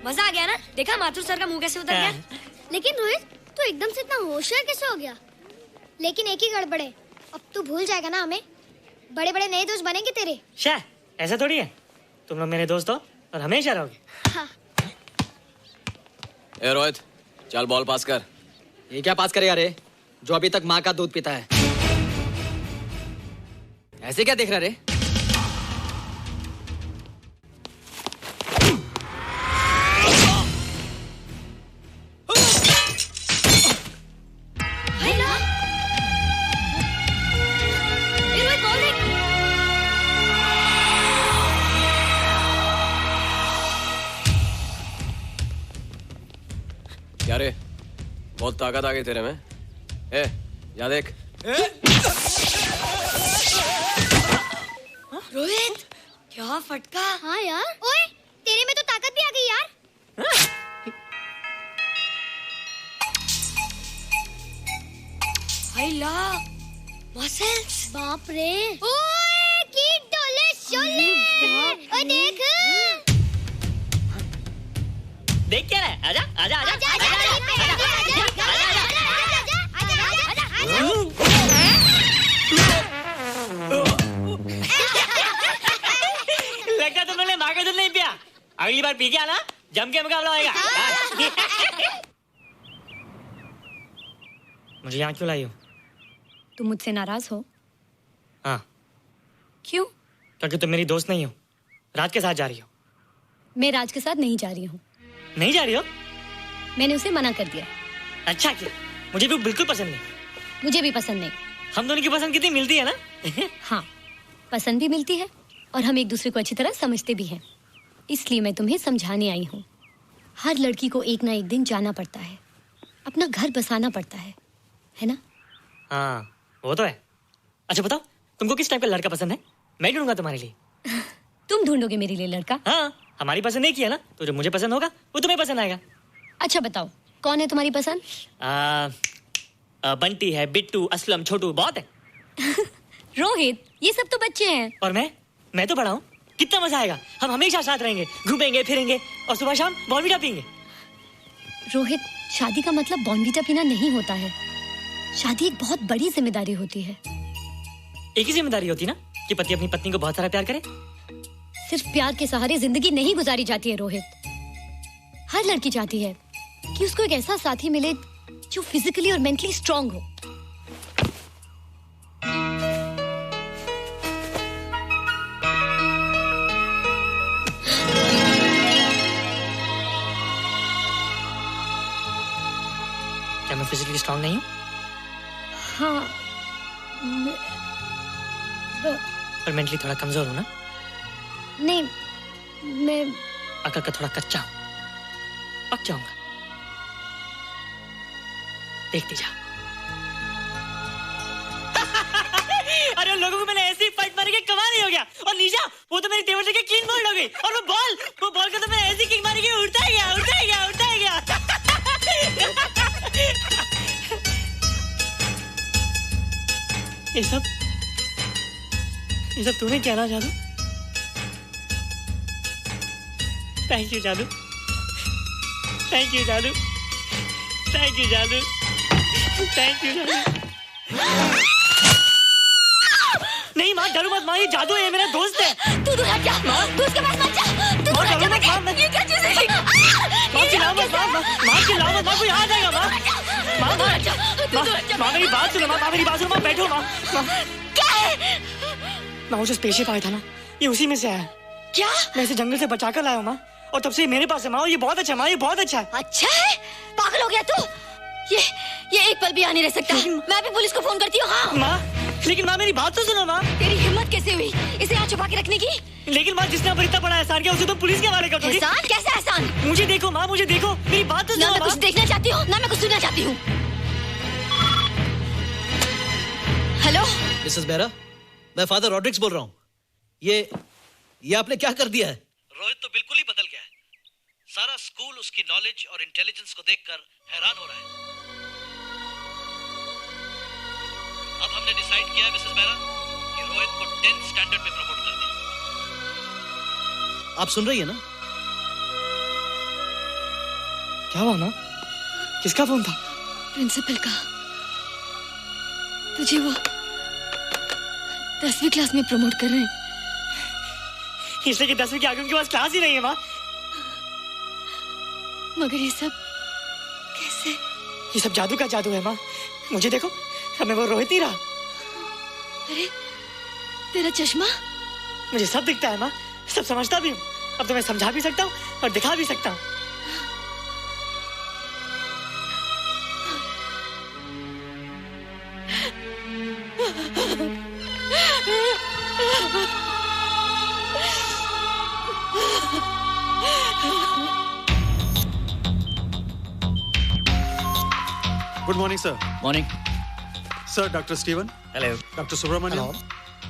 मजा आ गया ना? देखा माथुर सर का मुंह कैसे उतर गया? लेकिन रोहित, तू एकदम से इतना होशियार कैसे हो गया? लेकिन एक ही गड़बड़ है, अब तू भूल जाएगा ना हमें। बड़े बड़े नए दोस्त बनेंगे तेरे। शाह, ऐसा थोड़ी है। तुम लोग मेरे दोस्त हो और हमेशा रहोगे। हाँ। ए रोहित, चल बॉल पास कर। ये क्या पास करेगा रे, जो अभी तक माँ का दूध पीता है? ऐसे क्या देख रहा रे? क्या रे, बहुत ताकत आ गई तेरे में। ए, या देख। रोहित, क्या फटका? हाँ यार। ओए, तेरे में तो ताकत भी आ गई यार। हाय ला, मसल्स। बाप रे। ओए, कीट डोले शोले। ओए देख। देख क्या है? आजा आजा आजा लगता तुम लोग ने माँ का दूध नहीं पिया। अगली बार पी के आना, जम के मुकाबला होएगा। मुझे यहाँ क्यों लाई हो? तुम मुझसे नाराज हो? हाँ। क्यों? क्योंकि तुम मेरी दोस्त नहीं हो, राज के साथ जा रही हो। मैं राज के साथ नहीं जा रही हूँ। नहीं जा रही हो? मैंने उसे मना कर दिया। अच्छा किया, मुझे भी बिल्कुल पसंद नहीं। मुझे भी पसंद नहीं। हम दोनों की पसंद कितनी मिलती है ना? हाँ, पसंद भी मिलती है और हम एक दूसरे को अच्छी तरह समझते भी हैं। इसलिए मैं तुम्हें समझाने आई हूँ। हर लड़की को एक ना एक दिन जाना पड़ता है, अपना घर बसाना पड़ता है ना? हाँ, वो तो है। अच्छा बताओ, तुमको किस टाइप का लड़का पसंद है? मैं ढूंढूंगा तुम्हारे लिए। तुम ढूंढोगे मेरे लिए लड़का? हाँ, हमारी पसंद एक ही है ना, तो जो मुझे पसंद होगा वो तुम्हें पसंद आएगा। अच्छा बताओ, कौन है तुम्हारी पसंद? बंटी है, बिट्टू, असलम, छोटू, बहुत है। रोहित, ये सब तो बच्चे हैं। और मैं तो बड़ा हूँ। कितना मजा आएगा, हम हमेशा साथ रहेंगे, घूमेंगे फिरेंगे और सुबह शाम बॉर्नवीटा पीएंगे। रोहित, शादी का मतलब बॉर्नवीटा पीना नहीं होता है। शादी एक बहुत बड़ी जिम्मेदारी होती है। एक ही जिम्मेदारी होती ना कि पति अपनी पत्नी को बहुत सारा प्यार करे। सिर्फ प्यार के सहारे जिंदगी नहीं गुजारी जाती है रोहित। हर लड़की चाहती है कि उसको एक ऐसा साथी मिले जो फिजिकली और मेंटली स्ट्रांग हो। क्या मैं फिजिकली स्ट्रांग नहीं हूँ? हाँ, पर मेंटली थोड़ा कमजोर हूँ ना? नहीं, मैं अकल का थोड़ा कच्चा हूँ। पक जाऊंगा, देखती जा। अरे उन लोगों को मैंने ऐसी फाइट मारी कि कमाल ही हो गया। और निशा, वो तो मेरी टेबल से क्लीन बोल्ड हो गई। और वो बॉल को तो मैंने ऐसी किक मारी कि उड़ता ही गया। ये सब तूने क्या ना जादू? थैंक यू जादू, थैंक यू जादू, थैंक यू जादू, थैंक यू जादू। नहीं माँ, डरो मत माँ, ये जादू है, मेरा दोस्त है। तू दूर हट जा, तू उसके पास मत जा। तू दूर हट जा बेटा, ये क्या चीज़ है? माँ चिल्लाओ मत, माँ चिल्लाओ मत, माँ कोई आ जाएगा। माँ मेरी बात सुनो, माँ मेरी बात सुनो, माँ बैठो। माँ क्या है? माँ वो जो स्पेसशिप आया था ना, ये उसी में से आया। क्या? मैं इसे जंगल से बचा कर लाया हूँ माँ, और तब से मेरे पास है माँ। ये बहुत अच्छा है माँ, ये बहुत अच्छा है। अच्छा है? पागल हो गया तू? ये एक पल भी यहाँ नहीं रह सकता। मैं भी पुलिस को फोन करती हूँ। हाँ माँ, लेकिन माँ मेरी बात तो सुनो माँ। तेरी हिम्मत कैसे हुई इसे यहाँ छुपा के रखने की? लेकिन माँ, जिसने पर इतना बड़ा एहसान किया उसे तो पुलिस के हवाले कर दोगी। एहसान? कैसा एहसान? मुझे देखो माँ, मुझे देखो, मेरी बात तो सुनो। ना मैं कुछ देखना चाहती हूँ, ना मैं कुछ सुनना चाहती हूँ। हेलो मिसेस बेरा, मैं फादर रॉड्रिक्स बोल रहा हूँ। ये आपने क्या कर दिया है? रोहित तो बिल्कुल ही बदल गया है। सारा स्कूल उसकी नॉलेज और इंटेलिजेंस को देखकर हैरान हो रहा है। अब हमने डिसाइड किया है मिसेस बेरा कि रोहित को 10th स्टैंडर्ड में प्रमोट कर दें। आप सुन रही है ना? क्या हुआ माँ? किसका फोन था? प्रिंसिपल का। तुझे वो 10वीं क्लास में प्रमोट कर रहे हैं। इसलिए कि 10वीं के आगे उनके पास क्लास ही नहीं है माँ। मगर ये सब कैसे? ये सब जादू का जादू है माँ। मुझे देखो, अब मैं वो रोहित नहीं रहा। अरे तेरा चश्मा? मुझे सब दिखता है माँ, सब समझता भी हूँ। अब तो मैं समझा भी सकता हूँ और दिखा भी सकता हूँ। Good morning, sir. Morning. Sir, Dr. Steven. Hello. Dr. Subramaniam. Hello.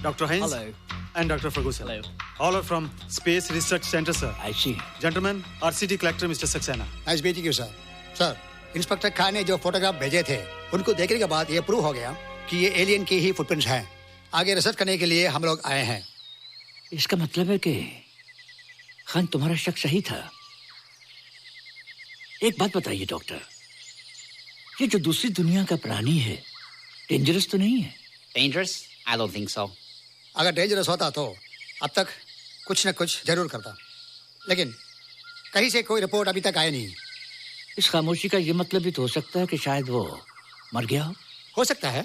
Dr. Hines. Hello. And Dr. Ferguson. Hello. All are from Space Research Center, sir. I see. Gentlemen, RCT collector Mr. Saxena. Nice meeting you sir. Sir, inspector Khan ने जो photograph भेजे थे उनको देखने के बाद ये prove हो गया कि ये एलियन की ही फुटप्रिंट्स हैं। आगे रिसर्च करने के लिए हम लोग आए हैं। इसका मतलब है कि खान तुम्हारा शक सही था। एक बात बताइए डॉक्टर, ये जो दूसरी दुनिया का प्राणी है डेंजरस तो नहीं है? Dangerous? I don't think so. अगर डेंजरस होता तो अब तक कुछ न कुछ जरूर करता, लेकिन कहीं से कोई रिपोर्ट अभी तक आई नहीं। इस खामोशी का ये मतलब भी तो हो सकता है कि शायद वो मर गया हो सकता है,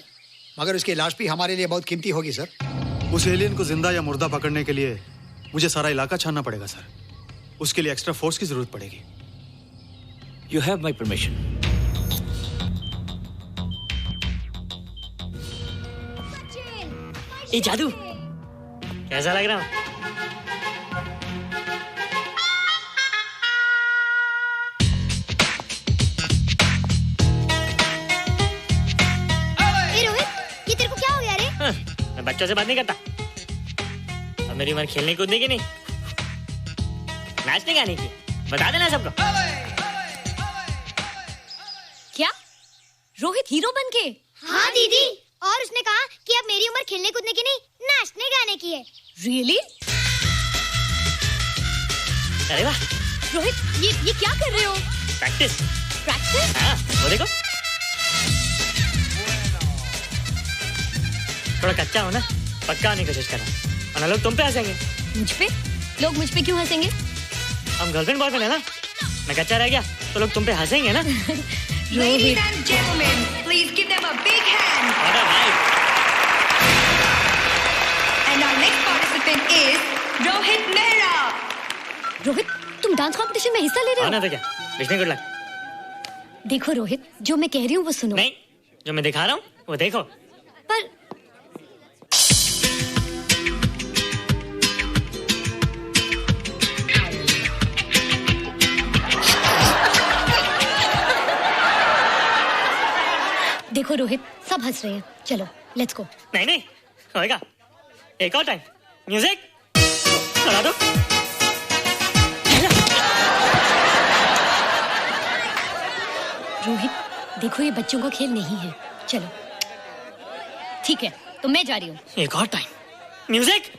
मगर उसकी लाश भी हमारे लिए बहुत कीमती होगी सर। उस एलियन को जिंदा या मुर्दा पकड़ने के लिए मुझे सारा इलाका छानना पड़ेगा सर। उसके लिए एक्स्ट्रा फोर्स की जरूरत पड़ेगी। You have my permission. ये जादू कैसा लग रहा हूँ? ये तेरे को क्या हो गया रे? मैं बच्चों से बात नहीं करता। अब मेरी उम्र खेलने कूदने की नहीं, नाचने गाने की। बता देना सबको। क्या रोहित हीरो बन के? हाँ दीदी, और उसने कहा कि अब मेरी उम्र खेलने कूदने की नहीं, नाचने गाने की है। Really? अरे वाह रोहित, ये क्या कर रहे हो? प्रैक्टिस। प्रैक्टिस? हाँ, वो देखो थोड़ा कच्चा हो ना, पक्का होने की कोशिश करना, वरना लोग तुम पे हंसेंगे। मुझ पे? लोग मुझ पे क्यों हंसेंगे? हम गर्लफ्रेंड बॉयफ्रेंड है ना, मैं कच्चा रह गया तो लोग तुम पे हंसेंगे ना। Ladies and gentlemen, please give them a big hand. What a vibe. And our next participant is Rohit Mehra. Rohit, तुम डांस कंपटीशन में हिस्सा ले रहे हो? ना तो क्या, विश मी गुड लक। देखो रोहित, जो मैं कह रही हूँ वो सुनो। नहीं, जो मैं दिखा रहा हूँ वो देखो। पर देखो रोहित, सब हंस रहे हैं। चलो लेट्स गो। नहीं नहीं होएगा, एक और टाइम। म्यूजिक चला दो। रोहित देखो, ये बच्चों का खेल नहीं है। चलो ठीक है, तो मैं जा रही हूँ। एक और time. Music.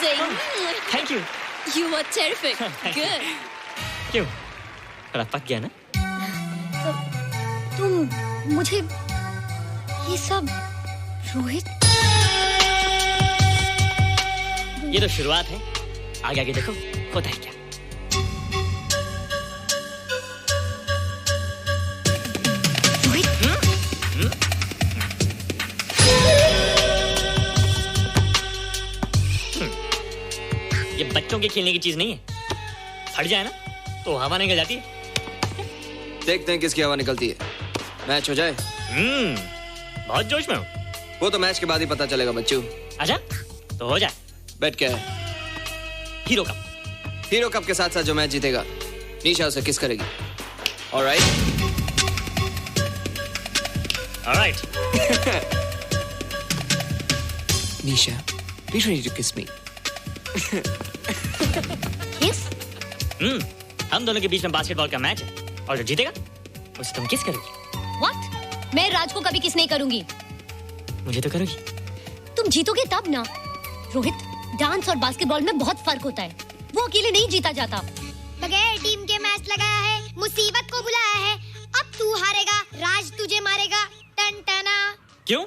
Amazing. Thank you. You were terrific. Good. क्यों? थोड़ा पक गया ना? तुम मुझे ये सब रोहित, ये तो शुरुआत है, आगे आगे देखो होता है क्या। ये बच्चों के खेलने की चीज नहीं है, फट जाए ना तो हवा निकल जाती है। देखते हैं किसकी हवा निकलती है। मैच हो जाए। बहुत जोश में हूँ। वो तो मैच के बाद ही पता चलेगा बच्चू। अच्छा तो हो जाए। बेट क्या है? Hero cup. हीरो कप के साथ साथ जो मैच जीतेगा निशा उसे किस करेगी। Alright? Alright. Nisha, be ready to kiss me. किस? हम दोनों के बीच में बास्केटबॉल का मैच है और जो जीतेगा उसे तुम किस करोगी। What? मैं राज को कभी किस नहीं करूंगी। मुझे तो करोगी। तुम जीतोगे तब ना। रोहित, डांस और बास्केटबॉल में बहुत फर्क होता है, वो अकेले नहीं जीता जाता। बगैर टीम के मैच लगाया है, मुसीबत को बुलाया है। अब तू हारेगा, राज तुझे मारेगा। टन टना। क्यों?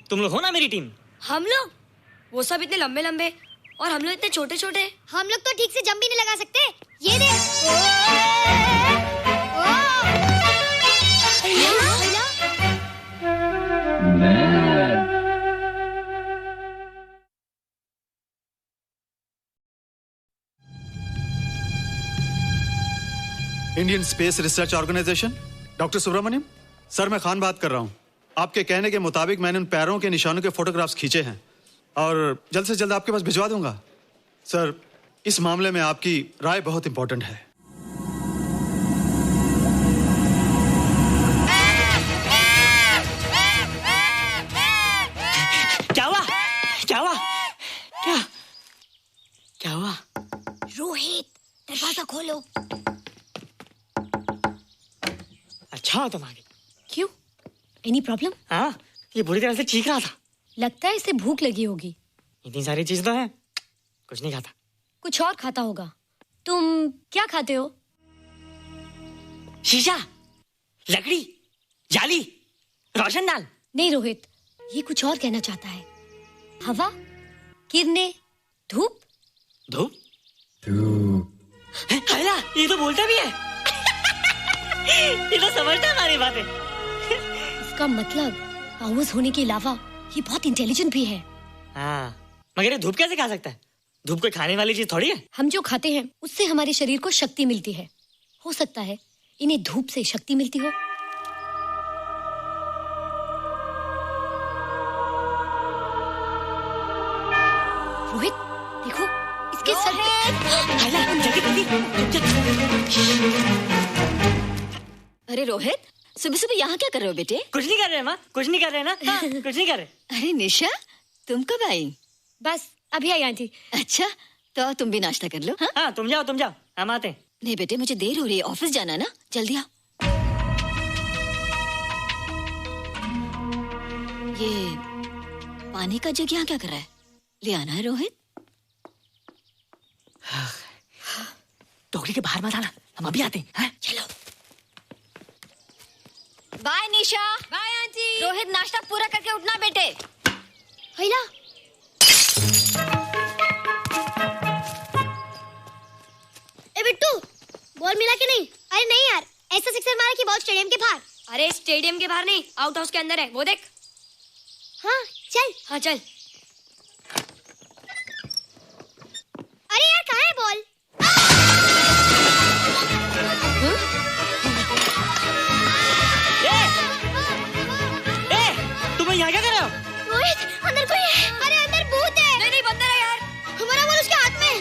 तुम लोग हो ना मेरी टीम। हम लोग? वो सब इतने लंबे लंबे और हम लोग इतने छोटे छोटे। हम लोग तो ठीक से जंप भी नहीं लगा सकते। ये देख। Indian space research organisation, doctor Subramanyam. Sir मैं खान बात कर रहा हूँ। आपके कहने के मुताबिक मैंने उन पैरों के निशानों के फोटोग्राफ्स खींचे हैं और जल्द से जल्द आपके पास भिजवा दूंगा। सर इस मामले में आपकी राय बहुत इंपॉर्टेंट है। क्या हुआ? क्या हुआ? क्या हुआ? रोहित, दरवाजा खोलो। अच्छा तुम आ गई। क्यों? Any problem? हाँ, ये बुरी तरह से चीख रहा था। लगता है इसे भूख लगी होगी। इतनी सारी चीज तो है, कुछ नहीं खाता। कुछ और खाता होगा। तुम क्या खाते हो? शीशा, लकड़ी, जाली, रोशनदान। नहीं रोहित, ये कुछ और कहना चाहता है। हवा, किरणें, धूप। धूप? हैला, ये तो बोलता भी है। ये तो समझता है हमारी बातें। इसका मतलब पावर्स होने के अलावा ये बहुत इंटेलिजेंट भी है। हाँ, मगर ये धूप कैसे खा सकता है? धूप कोई खाने वाली चीज थोड़ी है। हम जो खाते हैं उससे हमारे शरीर को शक्ति मिलती है। हो सकता है इन्हें धूप से शक्ति मिलती हो। रोहित, देखो इसके सर अरे रोहित, सुबह सुबह यहाँ क्या कर रहे हो बेटे? कुछ नहीं कर रहे माँ, कुछ नहीं कर रहे ना। हाँ, कुछ नहीं कर रहे। अरे निशा, तुम कब आई? बस अभी आई आंटी। अच्छा, तो तुम भी नाश्ता कर लो। हाँ, तुम जाओ, हम आते हैं। नहीं बेटे, मुझे देर हो रही है, ऑफिस जाना ना, जल्दी आओ। ये पानी का जग यहाँ क्या कर रहा है? ले आना है रोहित। टोकरी के बाहर मत आना, हम अभी आते हैं। चलो। Bye Nisha. Bye aunty. Rohit, नाश्ता पूरा करके उठना बेटे। हैला। ए बिट्टू, बॉल मिला कि नहीं? अरे नहीं यार, ऐसा सिक्सर मारा कि बॉल स्टेडियम के बाहर। अरे स्टेडियम के बाहर नहीं, आउट हाउस के अंदर है, वो देख। हाँ चल। हाँ चल। अरे यार कहाँ है बॉल? तुम यहाँ क्या कर रहे हो? रोहित, अंदर कोई है। अरे अंदर भूत है। नहीं बंदर है यार। हमारा बॉल उसके हाथ में।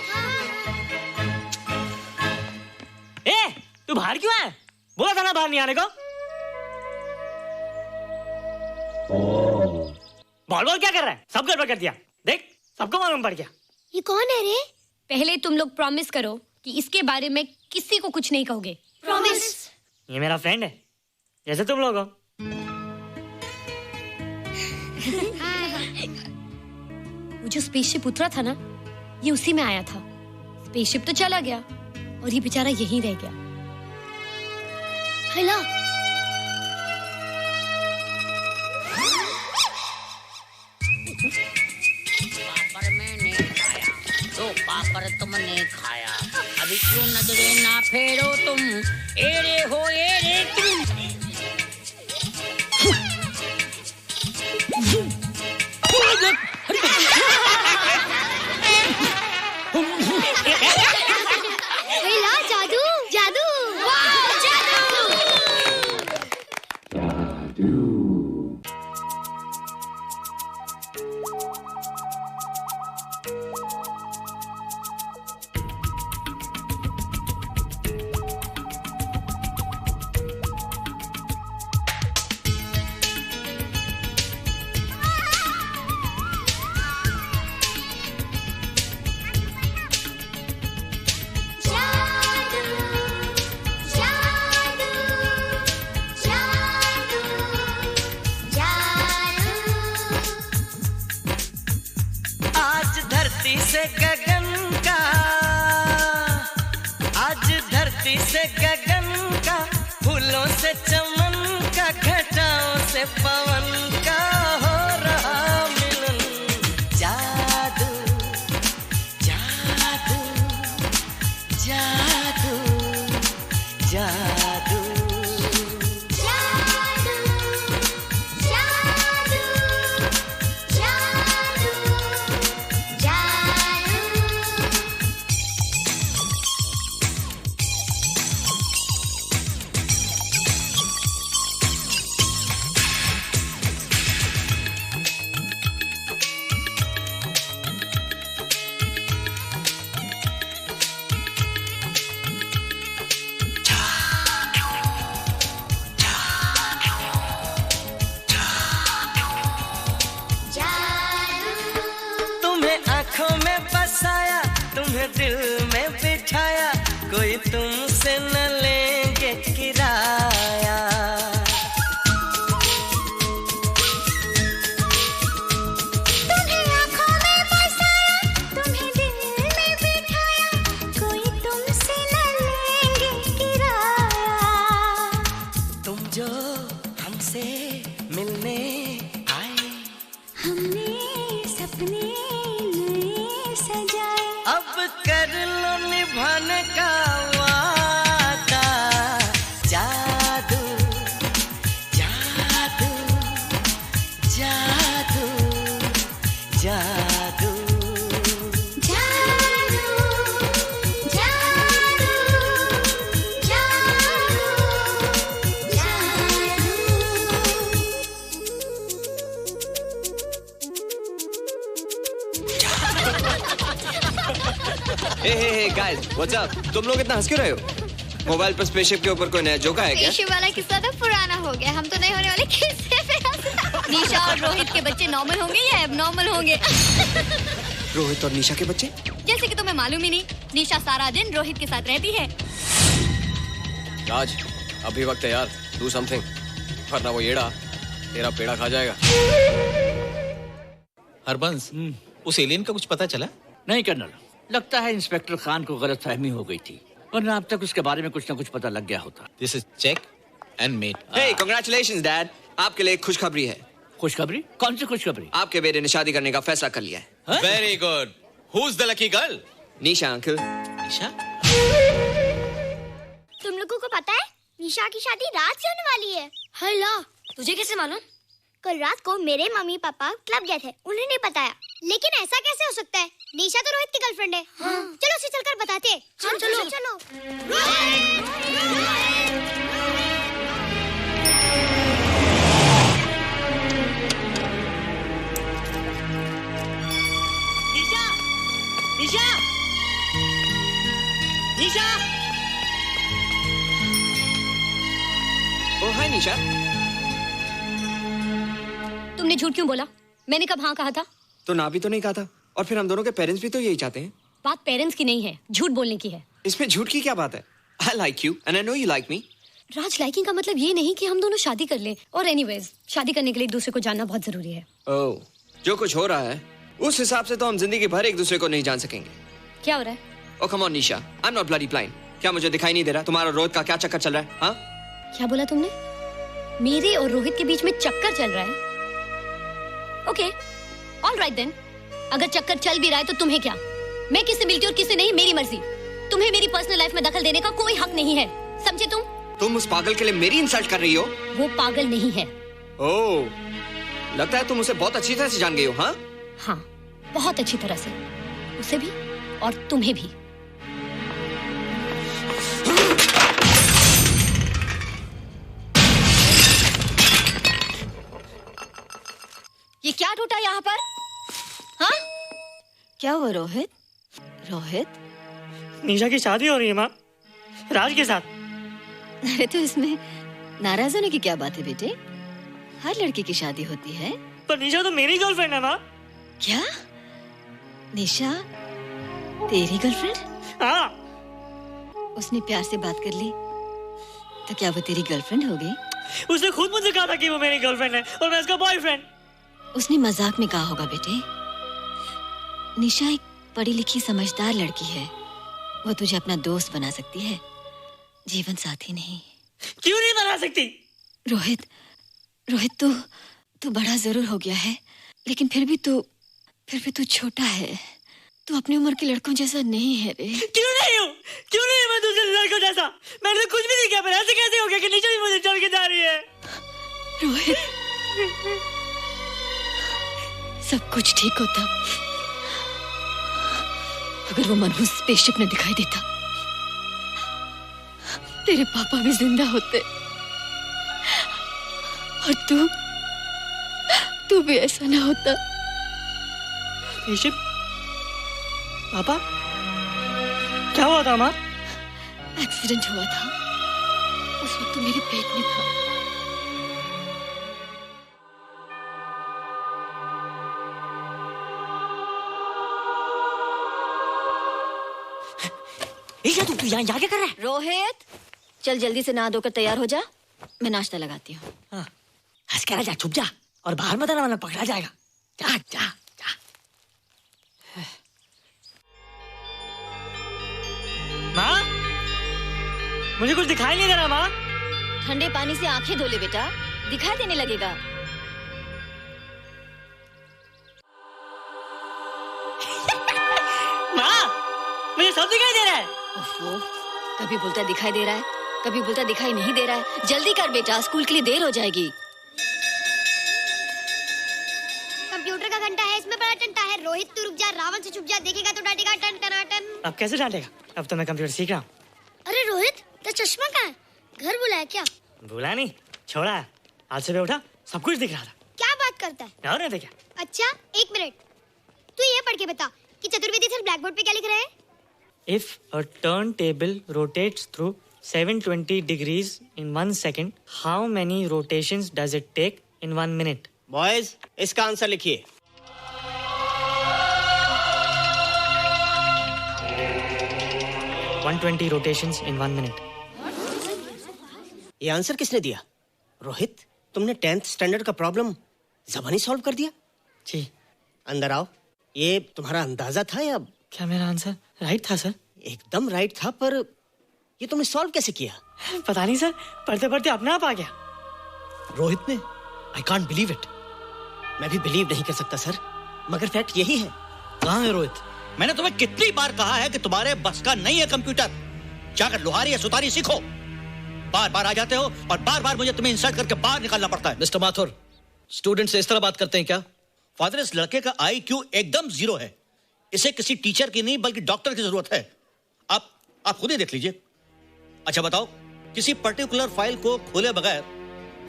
तू बाहर क्यों है? बोला था ना बाहर नहीं आने को। बॉल क्या कर रहा है? सब गड़बड़ कर दिया। देख, सबको मालूम पड़ गया। ये कौन है रे? पहले तुम लोग प्रॉमिस करो कि इसके बारे में किसी को कुछ नहीं कहोगे। प्रॉमिस। ये मेरा फ्रेंड है, जैसे तुम लोग हो। वो जो स्पेसशिप उतरा था ना, ये उसी में आया था। स्पेसशिप तो चला गया और ये बेचारा यहीं रह गया। हेलो, पापड़ मैंने खाया, दो पापड़ तुमने खाया, अभी क्यों नजरें ना फेरो तुम, एरे हो एरे तुम। हेला, जादू जादू वाह जादू। आज धरती से गगन का, आज धरती से गगन का, फूलों से चमन का, घटाओं से पवन का हो रहा मिलन। जादू जादू जादू जादू आँखों में बसाया, तुम्हें दिल में बिठाया, कोई तुमसे न लेंगे किराया। तुम्हें आँखों में बसाया, तुम्हें दिल में बिठाया, कोई तुमसे न लेंगे किराया। तुम जो हमसे मिलने आए, हमने सपने अब कर लो निभाने का वादा। जादू जादू जादू जादू हे गाइस, व्हाट्स अप? तुम लोग इतना हंस क्यों रहे हो? मोबाइल पर स्पेसशिप के ऊपर कोई नया जोक आया क्या? स्पेसशिप वाला किस्सा तो पुराना हो गया, हम तो नए होने वाले किस्से पे हंसते। निशा और रोहित के बच्चे नॉर्मल होंगे या एबनॉर्मल होंगे? रोहित और निशा के बच्चे? जैसे कि तुम्हें मालूम ही नहीं, निशा सारा दिन रोहित के साथ रहती है। राज, अभी वक्त है यार, डू समथिंग, वरना वो येड़ा तेरा पेड़ा खा जाएगा। हरबंस, उस एलियन का कुछ पता चला? नहीं कर्नल, लगता है इंस्पेक्टर खान को गलतफहमी हो गई थी, वरना अब तक उसके बारे में कुछ न कुछ पता लग गया होता। This is check and mate. Hey, congratulations dad, आपके लिए एक खुशखबरी है। खुशखबरी? कौन सी खुशखबरी? आपके बेटे ने शादी करने का फैसला कर लिया है। Very good. Who is the lucky girl? Nisha uncle. Nisha? तुम लोगों को पता है निशा की शादी रात से होने वाली है। हेला, तुझे कैसे मालूम? कल रात को मेरे मम्मी पापा क्लब गए थे, उन्होंने बताया। लेकिन ऐसा कैसे हो सकता है? निशा तो रोहित की गर्लफ्रेंड है। हाँ। चलो उसे चलकर बताते हैं। हाँ, चलो चलो। निशा निशा निशा। ओ हाय निशा। तुमने झूठ क्यों बोला? मैंने कब हाँ कहा था? तो ना भी तो नहीं कहा था, और फिर हम दोनों के पेरेंट्स भी तो यही चाहते हैं। बात पेरेंट्स की नहीं है, झूठ बोलने की है। इसमें झूठ की क्या बात है? I like you and I know you like me. Raj, liking का मतलब ये नहीं कि हम दोनों शादी कर लें। और एनीवेज, शादी करने के लिए एक दूसरे को जानना बहुत जरूरी है। ओह, जो कुछ हो रहा है उस हिसाब से तो हम जिंदगी भर एक दूसरे को नहीं जान सकेंगे। क्या हो रहा है? Oh come on Nisha, I am not bloody blind. क्या मुझे दिखाई नहीं दे रहा तुम्हारा रोहित का क्या चक्कर चल रहा है? हाँ, क्या बोला तुमने? मेरे और रोहित के बीच में चक्कर चल रहा है? Okay, all right then. अगर चक्कर चल भी रहा है तो तुम्हें क्या? मैं किससे मिलती हूँ और किससे नहीं, मेरी मर्जी। तुम्हें मेरी पर्सनल लाइफ में दखल देने का कोई हक नहीं है, समझे तुम? तुम उस पागल के लिए मेरी इंसल्ट कर रही हो? वो पागल नहीं है। ओह, लगता है तुम उसे बहुत अच्छी तरह से जान गई हो। हाँ हाँ, बहुत अच्छी तरह से, उसे भी और तुम्हें भी। ये क्या टूटा यहाँ पर? हाँ, क्या हुआ रोहित? रोहित, निशा की शादी हो रही है माँ, राज के साथ। अरे तो इसमें नाराज होने की क्या बात है बेटे? हर लड़की की शादी होती है। पर निशा तो मेरी गर्लफ्रेंड है माँ। क्या? निशा तेरी गर्लफ्रेंड? हाँ। उसने प्यार से बात कर ली तो क्या वो तेरी गर्लफ्रेंड हो गई? उसने खुद मुझे कहा था कि वो मेरी गर्लफ्रेंड है और मैं उसका बॉयफ्रेंड। उसने मजाक में कहा होगा बेटे। निशा एक पढ़ी लिखी समझदार लड़की है, वो तुझे अपना दोस्त बना सकती है, जीवन साथी नहीं। क्यों नहीं बना सकती? रोहित, तू बड़ा जरूर हो गया है, लेकिन फिर भी तू छोटा है। तू अपनी उम्र के लड़कों जैसा नहीं है रे। क्यों नहीं हूँ? क्यों नहीं मैं दूसरे लड़कों जैसा? मैंने कुछ भी नहीं किया, पर ऐसे कैसे हो गया कि निशा भी मुझे छोड़ के जा रही है? रोहित, सब कुछ ठीक होता अगर वो मनहूस स्पेसशिप न दिखाई देता। तेरे पापा भी जिंदा होते और तू भी ऐसा ना होता। स्पेसशिप? पापा? क्या हुआ था माँ? एक्सीडेंट हुआ था, उस वक्त तो मेरे पेट में था। तू यहाँ क्या कर रहा है? रोहित, चल जल्दी से नहा धोकर तैयार हो जा, मैं नाश्ता लगाती हूँ। हाँ, हंस कर जा, छुप जा और बाहर मत आना वरना पकड़ा जाएगा। जा जा जा। माँ, मुझे कुछ दिखाई नहीं दे रहा माँ। ठंडे पानी से आंखें धो ले बेटा, दिखाई देने लगेगा। माँ, मुझे सब दिखाई दे रहा है। ओफो, कभी बोलता दिखाई दे रहा है, कभी बोलता दिखाई नहीं दे रहा है। जल्दी कर बेटा, स्कूल के लिए देर हो जाएगी। कंप्यूटर का घंटा है, इसमें बड़ा टंटा है। रोहित तू रुक जा, रावण से छुप जा, देखेगा तो डांटेगा टन टनाटन। अब कैसे डांटेगा? अब तो मैं कंप्यूटर सीख रहा हूँ। अरे रोहित, तेरा चश्मा कहाँ है? घर बुलाया क्या? भूला नहीं, छोड़ा है। आज सुबह उठा, सब कुछ दिख रहा था। क्या बात करता है? और नहीं देखा? अच्छा, एक मिनट, तू ये पढ़ के बता कि चतुर्वेदी सर ब्लैक बोर्ड पे क्या लिख रहे हैं? If a turntable rotates through 720 degrees in 1 second, how many rotations does it take in 1 minute? Boys, इसका आंसर लिखिए। $120 rotations in 1 minute. ये आंसर किसने दिया? रोहित, तुमने 10th स्टैंडर्ड का प्रॉब्लम ज़बानी सॉल्व कर दिया? जी। अंदर आओ। ये तुम्हारा अंदाजा था या? क्या मेरा आंसर राइट था सर? एकदम राइट था, पर ये तुमने सॉल्व कैसे किया? पता नहीं सर, पढ़ते पढ़ते अपने आप आ गया। रोहित ने, आई कांट बिलीव इट। मैं भी बिलीव नहीं कर सकता सर, मगर फैक्ट यही है। कहाँ है रोहित? मैंने तुम्हें कितनी बार कहा है कि तुम्हारे बस का नहीं है कंप्यूटर। जाकर लोहारी या सुतारी सीखो। बार बार आ जाते हो और बार बार मुझे तुम्हें इंसल्ट करके बाहर निकालना पड़ता है। मिस्टर माथुर, स्टूडेंट से इस तरह बात करते हैं क्या? फादर, इस लड़के का IQ एकदम 0 है। इसे किसी टीचर की नहीं बल्कि डॉक्टर की जरूरत है। आप खुद ही देख लीजिए। अच्छा बताओ, किसी पर्टिकुलर फाइल को खोले बगैर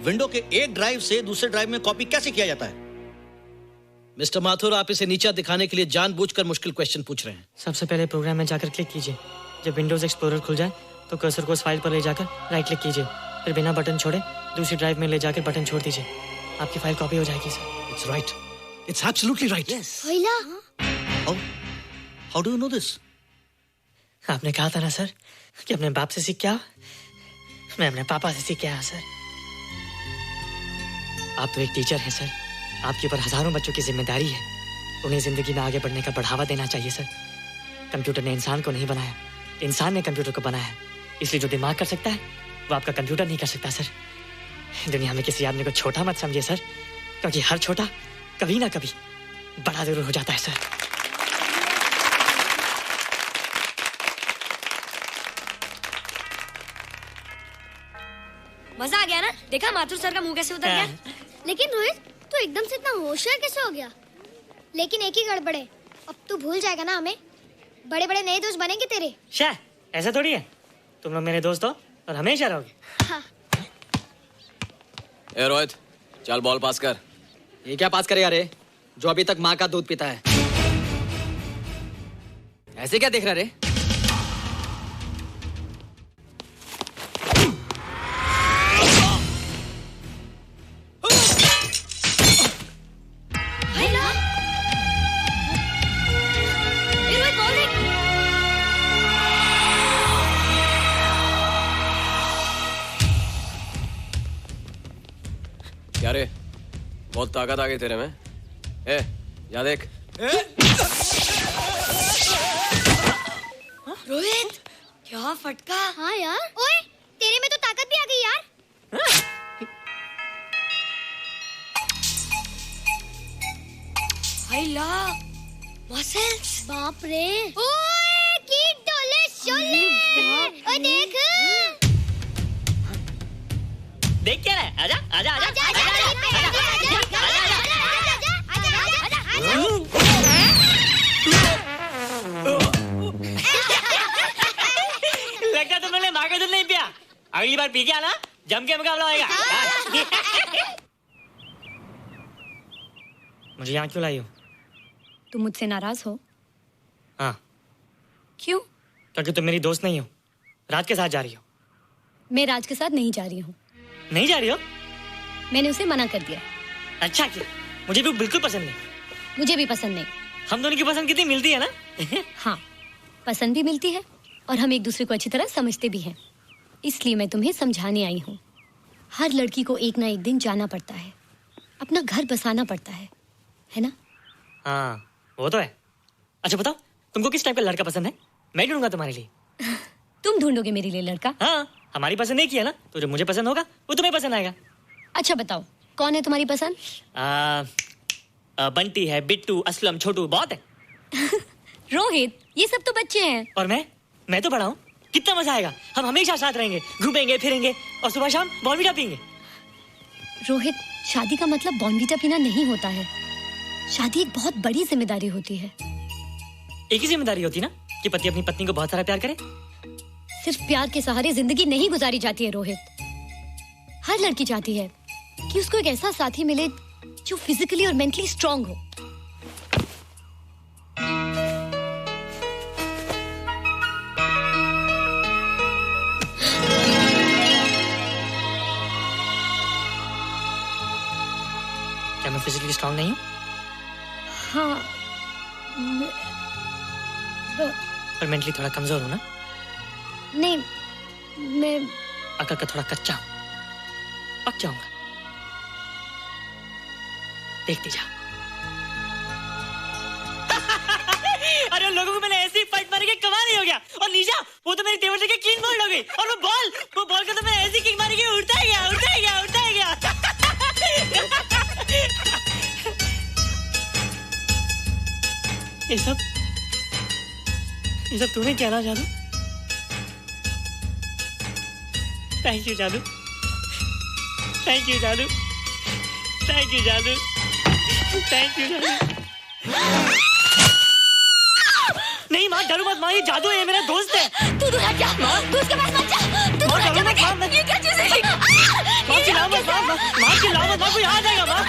विंडो के एक ड्राइव से दूसरे ड्राइव में कॉपी कैसे किया जाता है? मिस्टर माथुर, आप इसे नीचा दिखाने के लिए जानबूझकर मुश्किल क्वेश्चन पूछ रहे हैं। सबसे पहले प्रोग्राम में जाकर क्लिक कीजिए। जब विंडोज एक्सप्लोरर खुल जाए तो कर्सर को उस फाइल पर ले जाकर राइट क्लिक कीजिए, फिर बिना बटन छोड़े दूसरी ड्राइव में ले जाकर बटन छोड़ दीजिए। आपकी फाइल कॉपी हो जाएगी sir. It's right, it's absolutely right. Voila, how do you know this? आपने कहा था ना सर कि अपने बाप से सीख क्या? मैं अपने पापा से सीख गया सर। आप तो एक टीचर हैं सर, आपके ऊपर हजारों बच्चों की जिम्मेदारी है। उन्हें जिंदगी में आगे बढ़ने का बढ़ावा देना चाहिए सर। कंप्यूटर ने इंसान को नहीं बनाया, इंसान ने कंप्यूटर को बनाया है। इसलिए जो दिमाग कर सकता है वो आपका कंप्यूटर नहीं कर सकता सर। दुनिया में किसी आदमी को छोटा मत समझिए सर, क्योंकि हर छोटा कभी ना कभी बड़ा जरूर हो जाता है सर। मजा आ गया ना? देखा माथुर सर का मुंह कैसे उतर गया? लेकिन रोहित तू एकदम से इतना होशियार कैसे हो गया? लेकिन एक ही गड़बड़ है, अब तू भूल जाएगा ना हमें। बड़े बड़े नए दोस्त बनेंगे तेरे। शाह, ऐसा थोड़ी है। तुम लोग मेरे दोस्त हो और हमेशा रहोगे। हाँ। ए रोहित, चल बॉल पास कर। ये क्या पास करेगा रे, जो अभी तक माँ का दूध पीता है? ऐसे क्या देख रहा रे? क्या रे, बहुत ताकत आ गई तेरे में। ए, जा देख। रोहित, क्या फटका। हाँ यार, ओए तेरे में तो ताकत भी आ गई यार। हाय ला, मसल्स। बाप रे। ओए की डोले शोले। ओए देख। देख क्या है? आजा आजा आजा लगता तुमने माँ का दूध नहीं पिया। अगली बार पी के आना, जम के मुकाबला होएगा। मुझे यहाँ क्यों लाई हो? तुम मुझसे नाराज हो? हाँ। क्यों? क्योंकि तुम मेरी दोस्त नहीं हो, राज के साथ जा रही हो। मैं राज के साथ नहीं जा रही हूँ। नहीं जा रही हो? मैंने उसे मना कर दिया। अच्छा किया, मुझे भी बिल्कुल पसंद नहीं। मुझे भी पसंद नहीं। हम दोनों की पसंद कितनी मिलती है ना? हाँ, पसंद भी मिलती है और हम एक दूसरे को अच्छी तरह समझते भी हैं। इसलिए मैं तुम्हें समझाने आई हूँ। हर लड़की को एक ना एक दिन जाना पड़ता है, अपना घर बसाना पड़ता है ना? हाँ, वो तो है। अच्छा बताओ, तुमको किस टाइप का लड़का पसंद है? मैं ढूंढूंगा तुम्हारे लिए। तुम ढूंढोगे मेरे लिए लड़का? हाँ, हमारी पसंद नहीं किया ना, तो जो मुझे पसंद होगा वो तुम्हें पसंद आएगा। अच्छा बताओ, कौन है तुम्हारी पसंद? बंटी है, बिट्टू, असलम, छोटू, बहुत है। रोहित, ये सब तो बच्चे हैं। और मैं तो बड़ा हूँ। कितना मजा आएगा, हम हमेशा साथ रहेंगे, घूमेंगे फिरेंगे और सुबह शाम बॉर्नवीटा पीएंगे। रोहित, शादी का मतलब बॉर्नवीटा पीना नहीं होता है। शादी एक बहुत बड़ी जिम्मेदारी होती है। एक ही जिम्मेदारी होती है ना, कि पति अपनी पत्नी को बहुत सारा प्यार करे। सिर्फ प्यार के सहारे जिंदगी नहीं गुजारी जाती है रोहित। हर लड़की चाहती है कि उसको एक ऐसा साथी मिले जो फिजिकली और मेंटली स्ट्रांग हो। क्या मैं फिजिकली स्ट्रांग नहीं हूँ? हाँ, पर मेंटली थोड़ा कमजोर हूँ ना? नहीं, मैं अकल का थोड़ा कच्चा हूँ, पक जाऊंगा। देखती जा। अरे उन लोगों को मैंने ऐसी फाइट मारी कि कमाल ही हो गया। और नीचा, वो तो मेरी टेबल से क्लीन बोल्ड हो गई। और वो बॉल को तो मैंने ऐसी किक मारी कि उड़ता ही गया। ये सब तूने क्या ना जादू? थैंक यू जादू। थैंक यू जादू। थैंक यू जादू। थैंक यू जादू। नहीं माँ, डरो मत माँ, ये जादू है, मेरा दोस्त है। तू दूर हट जा, तू उसके पास मत जा। तू दूर हट जा बेटा, ये क्या चीज़ है? माँ चिल्लाओ मत, माँ चिल्लाओ मत, माँ कोई आ जाएगा माँ।